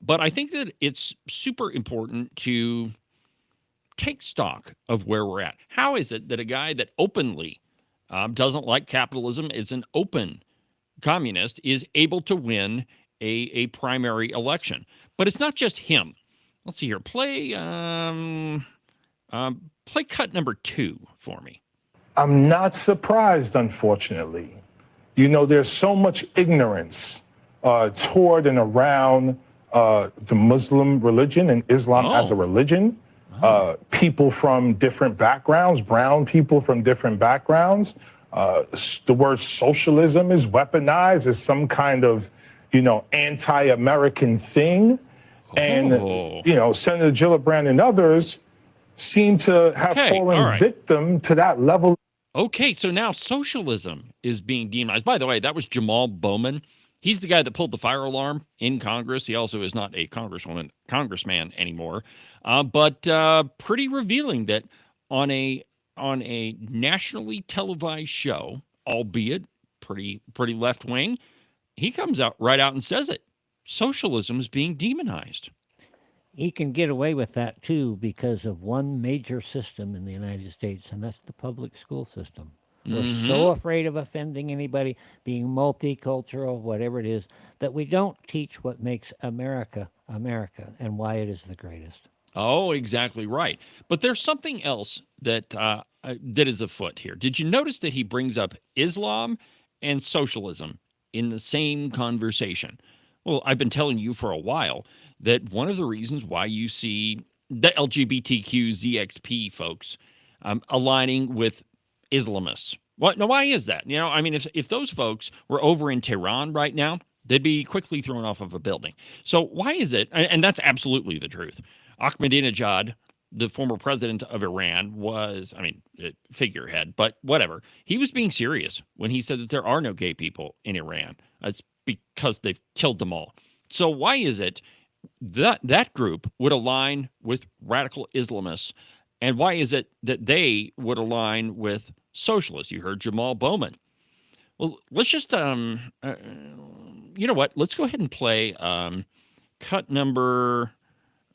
But I think that it's super important to take stock of where we're at. How is it that a guy that openly doesn't like capitalism, is an open communist, is able to win a primary election? But it's not just him. Let's see here. Play cut number 2 for me. I'm not surprised, unfortunately. There's so much ignorance toward and around the Muslim religion and Islam as a religion. People from different backgrounds, brown people from different backgrounds. The word socialism is weaponized as some kind of, anti-American thing. And, Senator Gillibrand and others seem to have fallen victim to that level. Okay, so now socialism is being demonized. By the way, that was Jamal Bowman. He's the guy that pulled the fire alarm in Congress. He also is not a congressman anymore. But pretty revealing that on a nationally televised show, albeit pretty left wing, he comes out right out and says it. Socialism is being demonized. he can get away with that too because of one major system in the United States, and that's the public school system. We're so afraid of offending anybody, being multicultural, whatever it is, that we don't teach what makes America America and why it is the greatest. Oh, exactly right. But there's something else that is afoot here. Did you notice that he brings up Islam and socialism in the same conversation? Well, I've been telling you for a while that one of the reasons why you see the LGBTQ ZXP folks aligning with Islamists. What? Now, why is that? I mean, if those folks were over in Tehran right now, they'd be quickly thrown off of a building. So why is it? And that's absolutely the truth. Ahmadinejad, the former president of Iran, was, I mean, a figurehead, but whatever. He was being serious when he said that there are no gay people in Iran. It's because they've killed them all. So why is it that that group would align with radical Islamists? And why is it that they would align with socialists? You heard Jamal Bowman. Well, let's just, you know what? Let's go ahead and play cut number.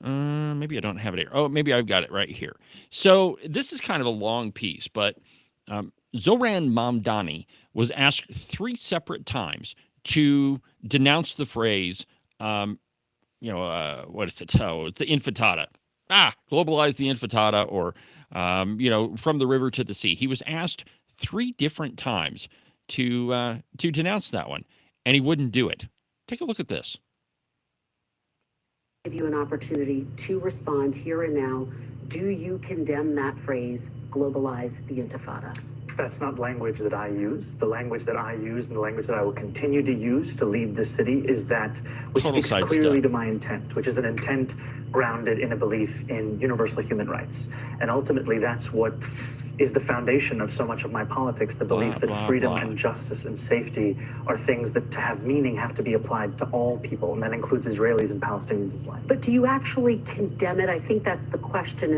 Maybe I don't have it here. Oh, maybe I've got it right here. So this is kind of a long piece, but Zoran Mamdani was asked 3 separate times to denounce the phrase, what is it? Oh, it's the intifada. Globalize the intifada, or, from the river to the sea. He was asked 3 different times to denounce that one, and he wouldn't do it. Take a look at this. Give you an opportunity to respond here and now. Do you condemn that phrase, globalize the intifada? That's not language that I use. The language that I use and the language that I will continue to use to lead this city is that which speaks clearly to my intent, which is an intent grounded in a belief in universal human rights. And ultimately, that's what is the foundation of so much of my politics, the belief that freedom and justice and safety are things that, to have meaning, have to be applied to all people, and that includes Israelis and Palestinians alike. But do you actually condemn it? I think that's the question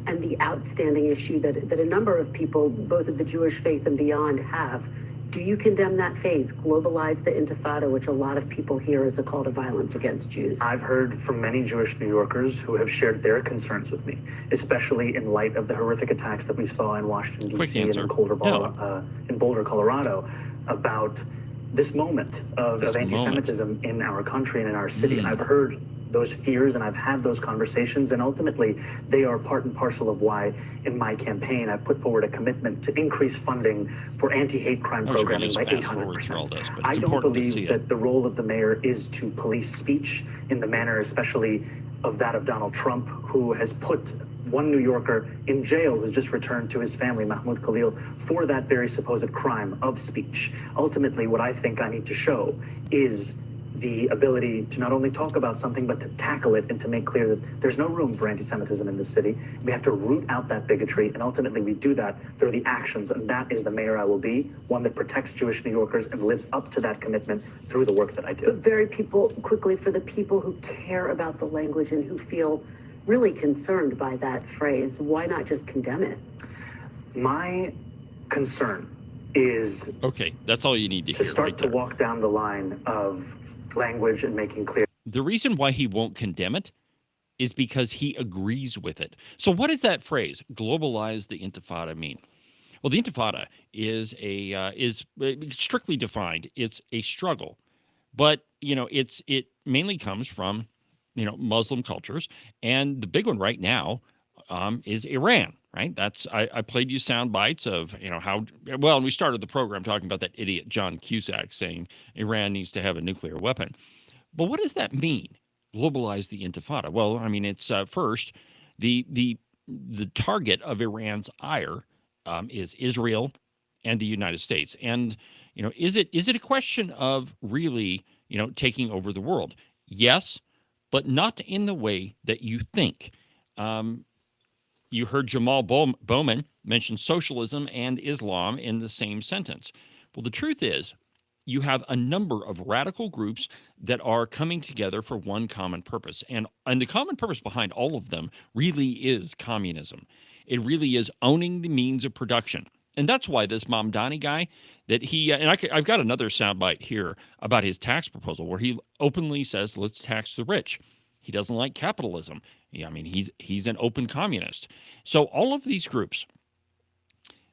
and the outstanding issue that a number of people, both of the Jewish faith and beyond, have. Do you condemn that phase, globalize the intifada, which a lot of people hear as a call to violence against Jews? I've heard from many Jewish New Yorkers who have shared their concerns with me, especially in light of the horrific attacks that we saw in Washington, D.C. and in Boulder, Colorado, about this moment of anti-Semitism in our country and in our city. And I've heard those fears and I've had those conversations, and ultimately they are part and parcel of why in my campaign I've put forward a commitment to increase funding for anti-hate crime programming by 800%. I don't believe that the role of the mayor is to police speech in the manner especially of that of Donald Trump, who has put one New Yorker in jail who's just returned to his family, Mahmoud Khalil, for that very supposed crime of speech. Ultimately, what I think I need to show is the ability to not only talk about something, but to tackle it and to make clear that there's no room for anti-Semitism in this city. We have to root out that bigotry, and ultimately we do that through the actions, and that is the mayor I will be, one that protects Jewish New Yorkers and lives up to that commitment through the work that I do. But quickly, for the people who care about the language and who feel really concerned by that phrase, why not just condemn it? My concern is... Okay, that's all you need to hear. To start to walk down the line of language and making clear. The reason why he won't condemn it is because he agrees with it. So what does that phrase, globalize the intifada, mean? Well, the intifada is strictly defined. It's a struggle, but it mainly comes from Muslim cultures, and the big one right now is Iran. Right? I played you sound bites of how well, and we started the program talking about that idiot John Cusack saying Iran needs to have a nuclear weapon. But what does that mean? Globalize the intifada. Well, I mean, it's first the target of Iran's ire is Israel and the United States. And is it a question of really taking over the world? Yes, but not in the way that you think. You heard Jamal Bowman mention socialism and Islam in the same sentence. Well, the truth is, you have a number of radical groups that are coming together for one common purpose. And the common purpose behind all of them really is communism. It really is owning the means of production. And that's why this Mamdani guy, that I've got another soundbite here about his tax proposal where he openly says, let's tax the rich. He doesn't like capitalism. Yeah, I mean, he's an open communist. So all of these groups,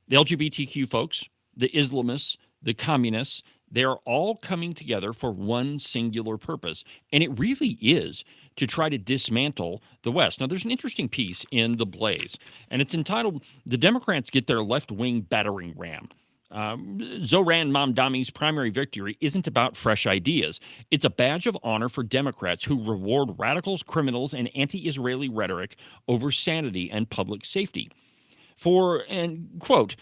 the LGBTQ folks, the Islamists, the communists, they're all coming together for one singular purpose. And it really is to try to dismantle the West. Now, there's an interesting piece in The Blaze, and it's entitled, "The Democrats Get Their Left-Wing Battering Ram." Zohran Mamdani's primary victory isn't about fresh ideas. It's a badge of honor for Democrats who reward radicals, criminals, and anti-Israeli rhetoric over sanity and public safety. And quote,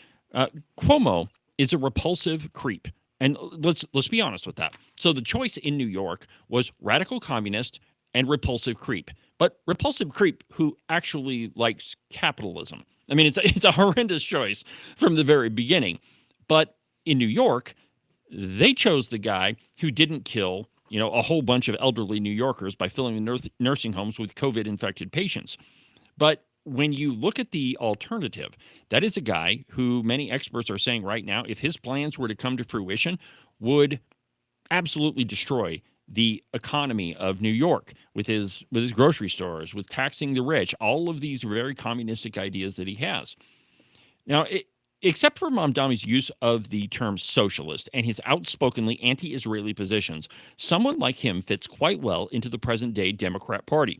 Cuomo is a repulsive creep. And let's be honest with that. So the choice in New York was radical communist and repulsive creep. But repulsive creep who actually likes capitalism. I mean, it's a horrendous choice from the very beginning. But in New York, they chose the guy who didn't kill, a whole bunch of elderly New Yorkers by filling the nursing homes with COVID-infected patients. But when you look at the alternative, that is a guy who many experts are saying right now, if his plans were to come to fruition, would absolutely destroy the economy of New York with his grocery stores, with taxing the rich, all of these very communistic ideas that he has. Now, except for Mamdani's use of the term socialist and his outspokenly anti-Israeli positions, someone like him fits quite well into the present-day Democrat Party.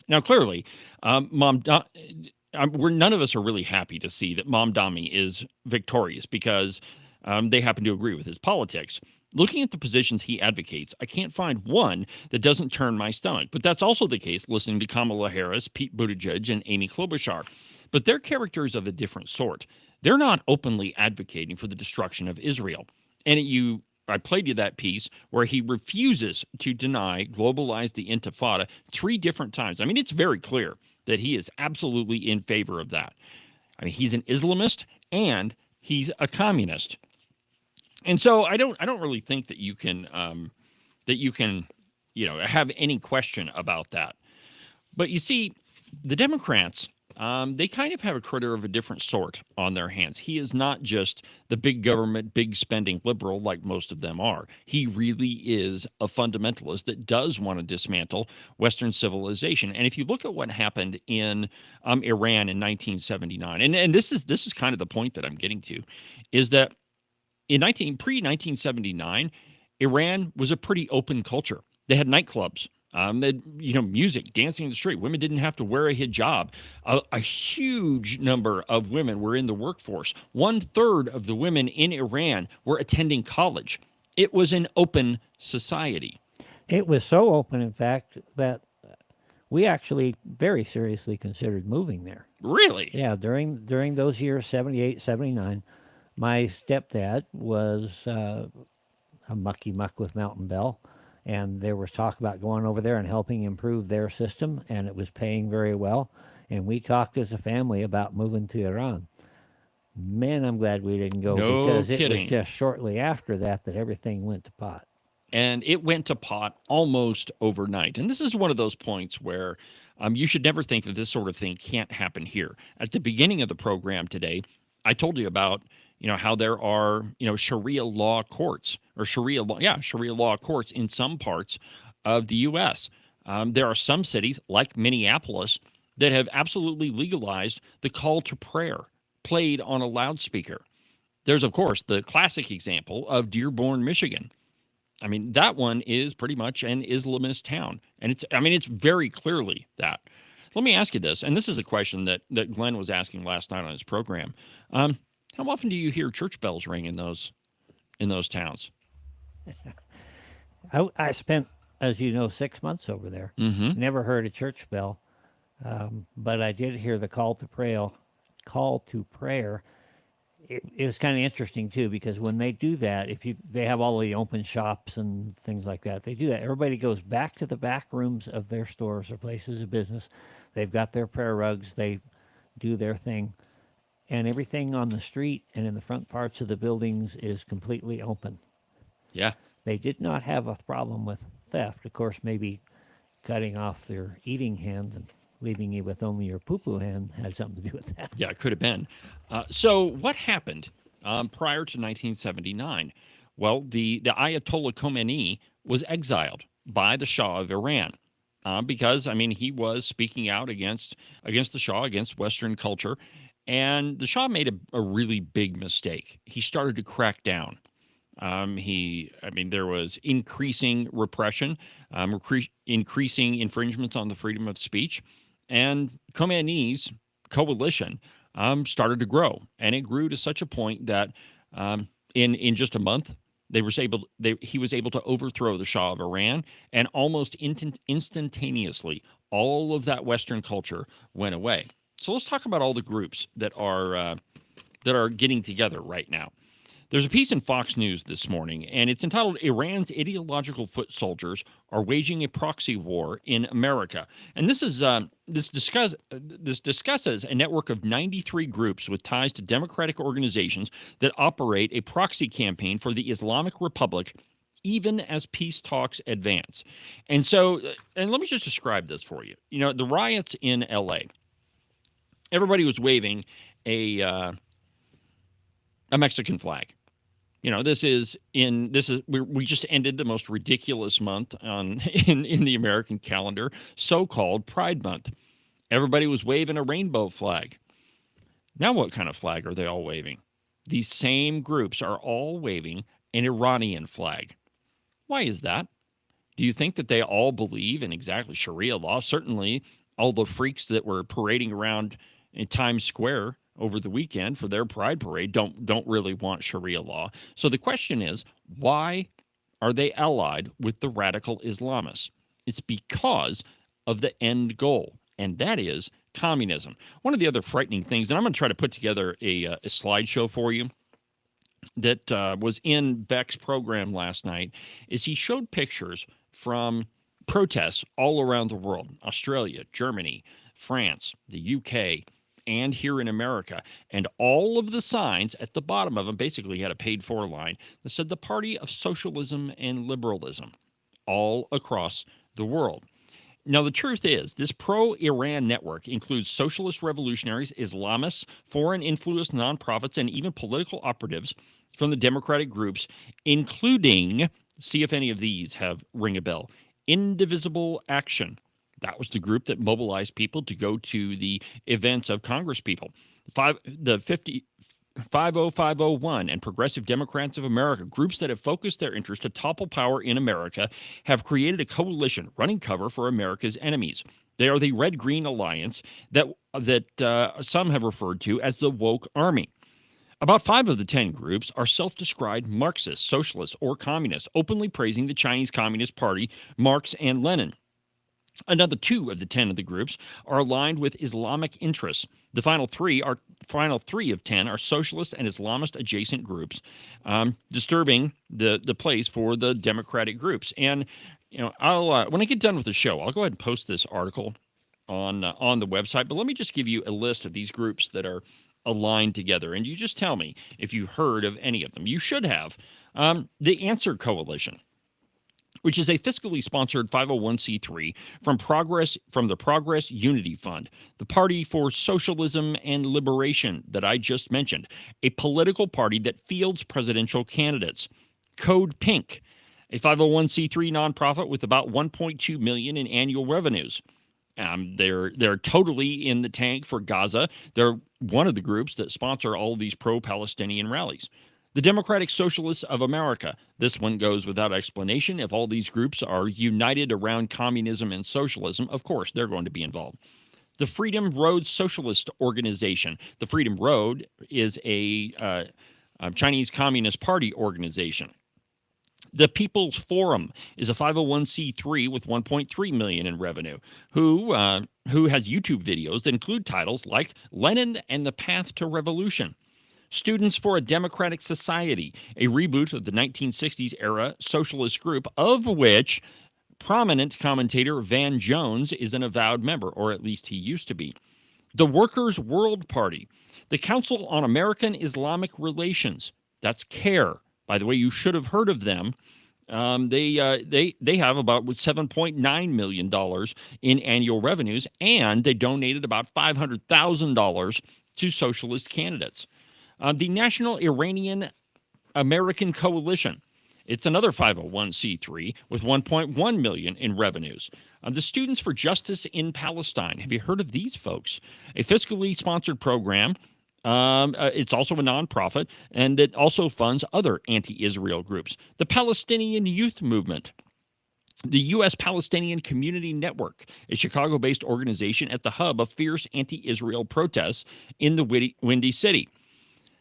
Now, clearly, none of us are really happy to see that Mamdani is victorious because they happen to agree with his politics. Looking at the positions he advocates, I can't find one that doesn't turn my stomach. But that's also the case listening to Kamala Harris, Pete Buttigieg, and Amy Klobuchar. But they're characters of a different sort. They're not openly advocating for the destruction of Israel. And I played you that piece where he refuses to deny globalize the Intifada 3 different times. I mean, it's very clear that he is absolutely in favor of that. I mean, he's an Islamist and he's a communist. And so I don't really think that you can have any question about that. But you see, the Democrats, they kind of have a critter of a different sort on their hands. He is not just the big government, big spending liberal like most of them are. He really is a fundamentalist that does want to dismantle Western civilization. And if you look at what happened in Iran in 1979, and this is kind of the point that I'm getting to, is that in pre-1979, Iran was a pretty open culture. They had nightclubs. Music, dancing in the street. Women didn't have to wear a hijab. A huge number of women were in the workforce. 1/3 of the women in Iran were attending college. It was an open society. It was so open, in fact, that we actually very seriously considered moving there. Really? Yeah, during those years, 78, 79, my stepdad was a mucky-muck with Mountain Bell. And there was talk about going over there and helping improve their system, and it was paying very well. And we talked as a family about moving to Iran. Man, I'm glad we didn't go because it was just shortly after that everything went to pot. And it went to pot almost overnight. And this is one of those points where you should never think that this sort of thing can't happen here. At the beginning of the program today, I told you about how there are, Sharia law courts or Sharia law courts in some parts of the U.S. There are some cities like Minneapolis that have absolutely legalized the call to prayer played on a loudspeaker. There's, of course, the classic example of Dearborn, Michigan. I mean, that one is pretty much an Islamist town. And it's very clearly that. Let me ask you this, and this is a question that Glenn was asking last night on his program. How often do you hear church bells ring in those towns? I spent, as you know, 6 months over there. Mm-hmm. Never heard a church bell, but I did hear the call to prayer. It was kind of interesting too, because when they do that, they have all the open shops and things like that. They do that. Everybody goes back to the back rooms of their stores or places of business. They've got their prayer rugs. They do their thing. And everything on the street and in the front parts of the buildings is completely open. Yeah. They did not have a problem with theft. Of course, maybe cutting off their eating hand and leaving you with only your poo-poo hand had something to do with that. Yeah, it could have been. So what happened prior to 1979? Well, the Ayatollah Khomeini was exiled by the Shah of Iran. because, I mean, he was speaking out against the Shah, against Western culture. And the Shah made a really big mistake. He started to crack down. There was increasing repression, increasing infringements on the freedom of speech, and Khomeini's coalition started to grow, and it grew to such a point that in just a month he was able to overthrow the Shah of Iran, and almost instantaneously all of that Western culture went away. So let's talk about all the groups that are getting together right now. There's a piece in Fox News this morning, and it's entitled "Iran's Ideological Foot Soldiers Are Waging a Proxy War in America." And this discusses a network of 93 groups with ties to democratic organizations that operate a proxy campaign for the Islamic Republic, even as peace talks advance. And so, and let me just describe this for you. You know, the riots in LA, everybody was waving a Mexican flag. You know, we just ended the most ridiculous month in the American calendar, so-called Pride Month. Everybody was waving a rainbow flag. Now what kind of flag are they all waving? These same groups are all waving an Iranian flag. Why is that? Do you think that they all believe in exactly Sharia law? Certainly all the freaks that were parading around in Times Square over the weekend for their pride parade don't really want Sharia law. So the question is, why are they allied with the radical Islamists? It's because of the end goal, and that is communism. One of the other frightening things, and I'm going to try to put together a slideshow for you that was in Beck's program last night, is he showed pictures from protests all around the world: Australia, Germany, France, the UK, and here in America. And all of the signs at the bottom of them basically had a paid-for line that said the Party of Socialism and Liberalism, all across the world. Now, the truth is, this pro-Iran network includes socialist revolutionaries, Islamists, foreign influenced nonprofits, and even political operatives from the democratic groups, including, see if any of these ring a bell, Indivisible Action. That was the group that mobilized people to go to the events of Congresspeople. The 50501 and Progressive Democrats of America, groups that have focused their interest to topple power in America, have created a coalition running cover for America's enemies. They are the Red-Green Alliance that some have referred to as the woke army. About 5 of the 10 groups are self-described Marxists, socialists, or communists, openly praising the Chinese Communist Party, Marx and Lenin. Another 2 of the 10 of the groups are aligned with Islamic interests. The final 3 of 10 are socialist and Islamist adjacent groups, disturbing the place for the democratic groups. And you know, I'll when I get done with the show, I'll go ahead and post this article on the website. But let me just give you a list of these groups that are aligned together, and you just tell me if you heard of any of them. You should have. The Answer Coalition, which is a fiscally sponsored 501c3 from the Progress Unity Fund, the Party for Socialism and Liberation that I just mentioned, a political party that fields presidential candidates. Code Pink, a 501c3 nonprofit with about $1.2 million in annual revenues. They're totally in the tank for Gaza. They're one of the groups that sponsor all of these pro-Palestinian rallies. The Democratic Socialists of America. This one goes without explanation. If all these groups are united around communism and socialism, of course, they're going to be involved. The Freedom Road Socialist Organization. The Freedom Road is a Chinese Communist Party organization. The People's Forum is a 501c3 with $1.3 million in revenue, who has YouTube videos that include titles like Lenin and the Path to Revolution. Students for a Democratic Society, a reboot of the 1960s era socialist group, of which prominent commentator Van Jones is an avowed member, or at least he used to be. The Workers' World Party, the Council on American Islamic Relations, that's CARE. By the way, you should have heard of them. They have about $7.9 million in annual revenues, and they donated about $500,000 to socialist candidates. The National Iranian American Coalition, It's another 501c3 with 1.1 million in revenues. The Students for Justice in Palestine. Have you heard of these folks? A fiscally sponsored program. It's also a nonprofit, and it also funds other anti-Israel groups. The Palestinian Youth Movement. The U.S. Palestinian Community Network, a Chicago-based organization at the hub of fierce anti-Israel protests in the Windy City.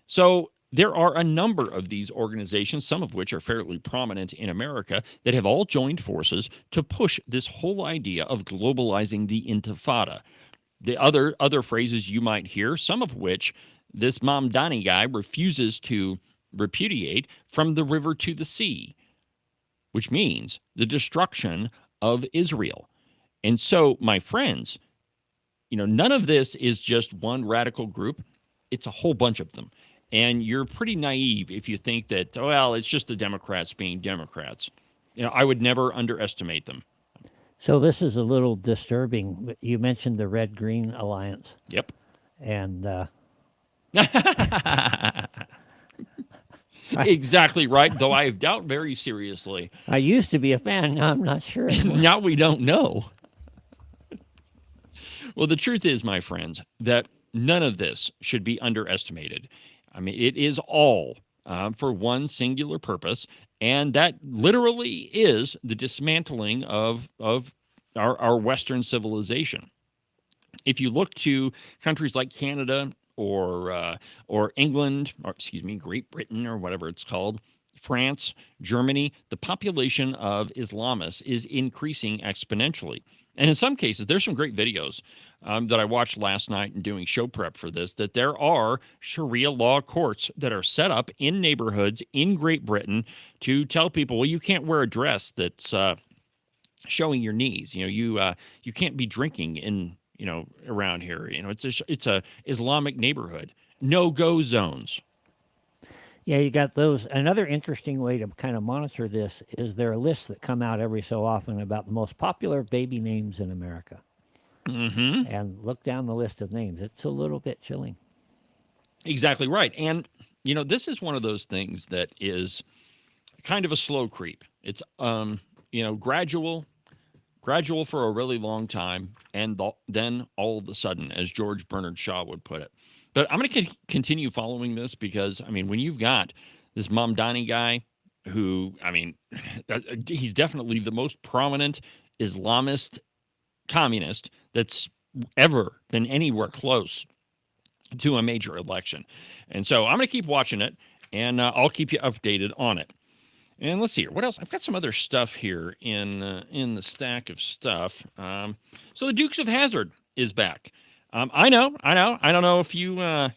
So there are a number of these organizations, some of which are fairly prominent in America, that have all joined forces to push this whole idea of globalizing the Intifada. The other phrases you might hear, some of which this Mamdani guy refuses to repudiate, from the river to the sea, which means the destruction of Israel. And so, my friends, none of this is just one radical group. It's a whole bunch of them. And you're pretty naive if you think that, well, it's just the Democrats being Democrats. I would never underestimate them. So this is a little disturbing. You mentioned the Red-Green Alliance. Yep. And exactly right, though I doubt very seriously. I used to be a fan. Now I'm not sure. Now we don't know. Well, the truth is, my friends, that none of this should be underestimated. I mean, it is all for one singular purpose, and that literally is the dismantling of our Western civilization. If you look to countries like Canada or England, or Great Britain, or whatever it's called, France, Germany, the population of Islamists is increasing exponentially. And in some cases, there's some great videos that I watched last night in doing show prep for this, that there are Sharia law courts that are set up in neighborhoods in Great Britain to tell people, well, you can't wear a dress that's showing your knees. You can't be drinking in around here. It's a Islamic neighborhood. No-go zones. Yeah, you got those. Another interesting way to kind of monitor this is there are lists that come out every so often about the most popular baby names in America. Mm-hmm. And look down the list of names. It's a little bit chilling. Exactly right. And, this is one of those things that is kind of a slow creep. It's, gradual for a really long time, and then all of a sudden, as George Bernard Shaw would put it. But I'm going to continue following this because, when you've got this Mamdani guy who, he's definitely the most prominent Islamist communist that's ever been anywhere close to a major election. And so I'm going to keep watching it, and I'll keep you updated on it. And let's see here. What else? I've got some other stuff here in the stack of stuff. So the Dukes of Hazzard is back. I know. I don't know if you,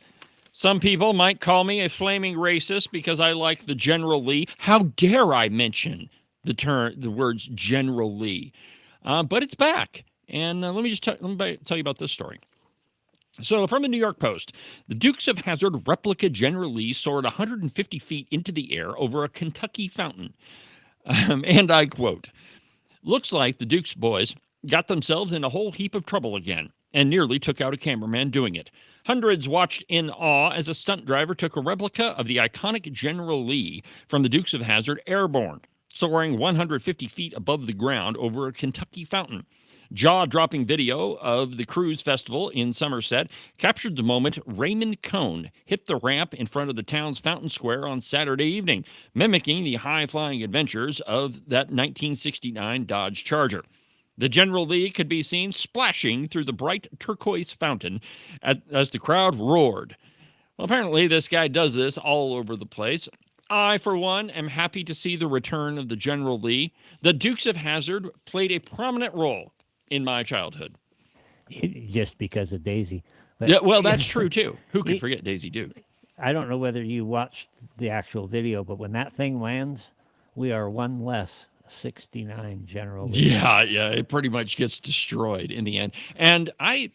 some people might call me a flaming racist because I like the General Lee. How dare I mention the words General Lee? But it's back. And let me tell you about this story. So from the New York Post, the Dukes of Hazzard replica General Lee soared 150 feet into the air over a Kentucky fountain. And I quote, "Looks like the Dukes boys got themselves in a whole heap of trouble again and nearly took out a cameraman doing it. Hundreds watched in awe as a stunt driver took a replica of the iconic General Lee from the Dukes of Hazzard airborne, soaring 150 feet above the ground over a Kentucky fountain. Jaw-dropping video of the Cruise Festival in Somerset captured the moment Raymond Cohn hit the ramp in front of the town's Fountain Square on Saturday evening, mimicking the high-flying adventures of that 1969 Dodge Charger. The General Lee could be seen splashing through the bright turquoise fountain as the crowd roared. Well, apparently this guy does this all over the place. I, for one, am happy to see the return of the General Lee. The Dukes of Hazzard played a prominent role in my childhood. Just because of Daisy. But, yeah, well, that's true, too. Who could forget Daisy Duke? I don't know whether you watched the actual video, but when that thing lands, we are one less 69 General Lee. Yeah, it pretty much gets destroyed in the end. And I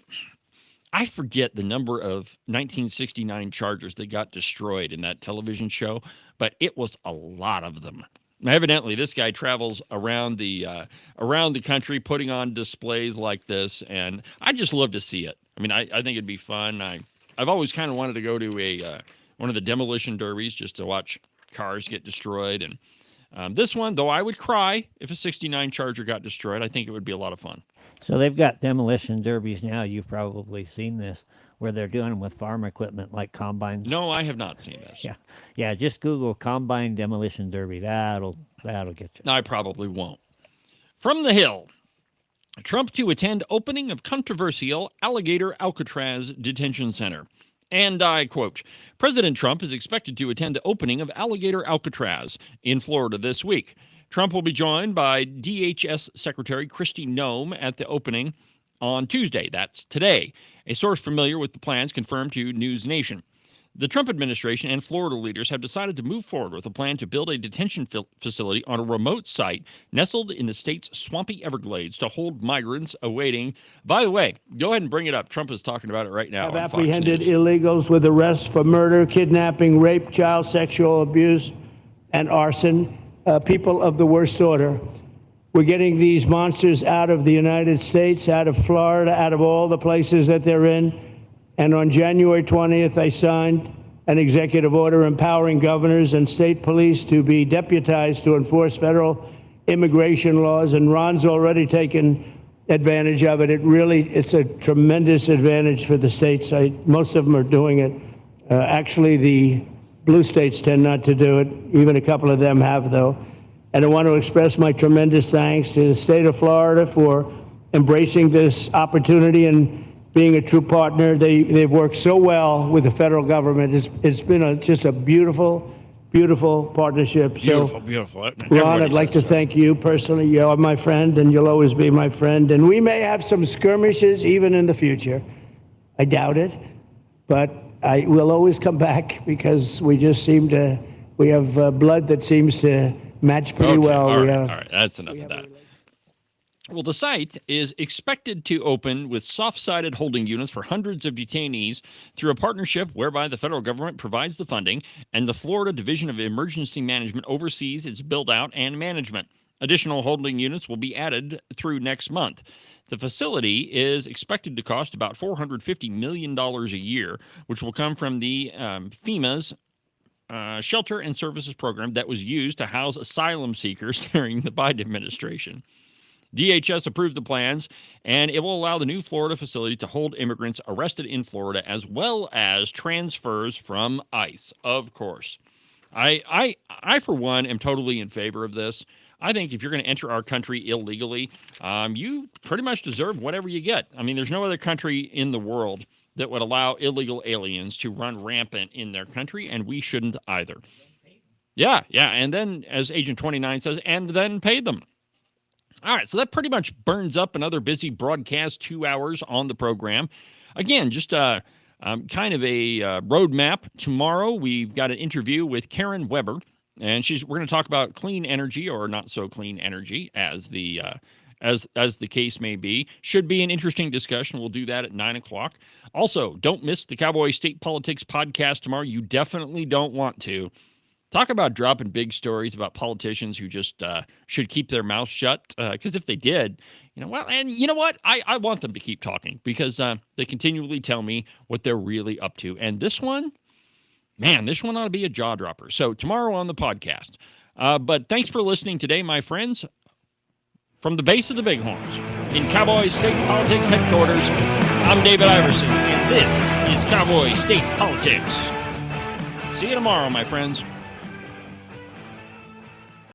forget the number of 1969 Chargers that got destroyed in that television show, but it was a lot of them. Evidently, this guy travels around the country putting on displays like this, and I just love to see it. I think it'd be fun. I've always kind of wanted to go to one of the demolition derbies just to watch cars get destroyed, and This one, though I would cry if a 69 Charger got destroyed, I think it would be a lot of fun. So they've got demolition derbies now. You've probably seen this, where they're doing them with farm equipment like combines. No, I have not seen this. Yeah. Just Google combine demolition derby. That'll get you. I probably won't. From the Hill, Trump to attend opening of controversial Alligator Alcatraz Detention Center. And I quote, President Trump is expected to attend the opening of Alligator Alcatraz in Florida this week. Trump will be joined by DHS Secretary Kristi Noem at the opening on Tuesday. That's today. A source familiar with the plans confirmed to News Nation. The Trump administration and Florida leaders have decided to move forward with a plan to build a detention facility on a remote site nestled in the state's swampy Everglades to hold migrants awaiting. By the way, go ahead and bring it up. Trump is talking about it right now. Have apprehended illegals with arrests for murder, kidnapping, rape, child sexual abuse, and arson, people of the worst order. We're getting these monsters out of the United States, out of Florida, out of all the places that they're in. And on January 20th, I signed an executive order empowering governors and state police to be deputized to enforce federal immigration laws. And Ron's already taken advantage of it. It's a tremendous advantage for the states. Most of them are doing it. Actually, the blue states tend not to do it. Even a couple of them have, though. And I want to express my tremendous thanks to the state of Florida for embracing this opportunity and being a true partner. They've worked so well with the federal government. It's been just a beautiful, beautiful partnership. Beautiful. Ron, I'd like to thank you personally. You're my friend, and you'll always be my friend. And we may have some skirmishes even in the future. I doubt it, but I will always come back because we have blood that seems to match pretty well. All right. That's enough of that. Well, the site is expected to open with soft-sided holding units for hundreds of detainees through a partnership whereby the federal government provides the funding and the Florida Division of Emergency Management oversees its build-out and management. Additional holding units will be added through next month. The facility is expected to cost about $450 million a year, which will come from the FEMA's Shelter and Services Program that was used to house asylum seekers during the Biden administration. DHS approved the plans, and it will allow the new Florida facility to hold immigrants arrested in Florida as well as transfers from ICE, of course. I for one, am totally in favor of this. I think if you're going to enter our country illegally, you pretty much deserve whatever you get. I mean, there's no other country in the world that would allow illegal aliens to run rampant in their country, and we shouldn't either. Yeah, and then, as Agent 29 says, and then pay them. All right, so that pretty much burns up another busy broadcast 2 hours on the program. Again, just kind of a roadmap. Tomorrow, we've got an interview with Karen Weber, and we're going to talk about clean energy or not so clean energy, as the case may be. Should be an interesting discussion. We'll do that at 9 o'clock. Also, don't miss the Cowboy State Politics podcast tomorrow. You definitely don't want to. Talk about dropping big stories about politicians who just should keep their mouths shut. Because if they did, and you know what? I want them to keep talking because they continually tell me what they're really up to. And this one ought to be a jaw dropper. So tomorrow on the podcast. But thanks for listening today, my friends. From the base of the Bighorns in Cowboy State Politics headquarters, I'm David Iverson, and this is Cowboy State Politics. See you tomorrow, my friends.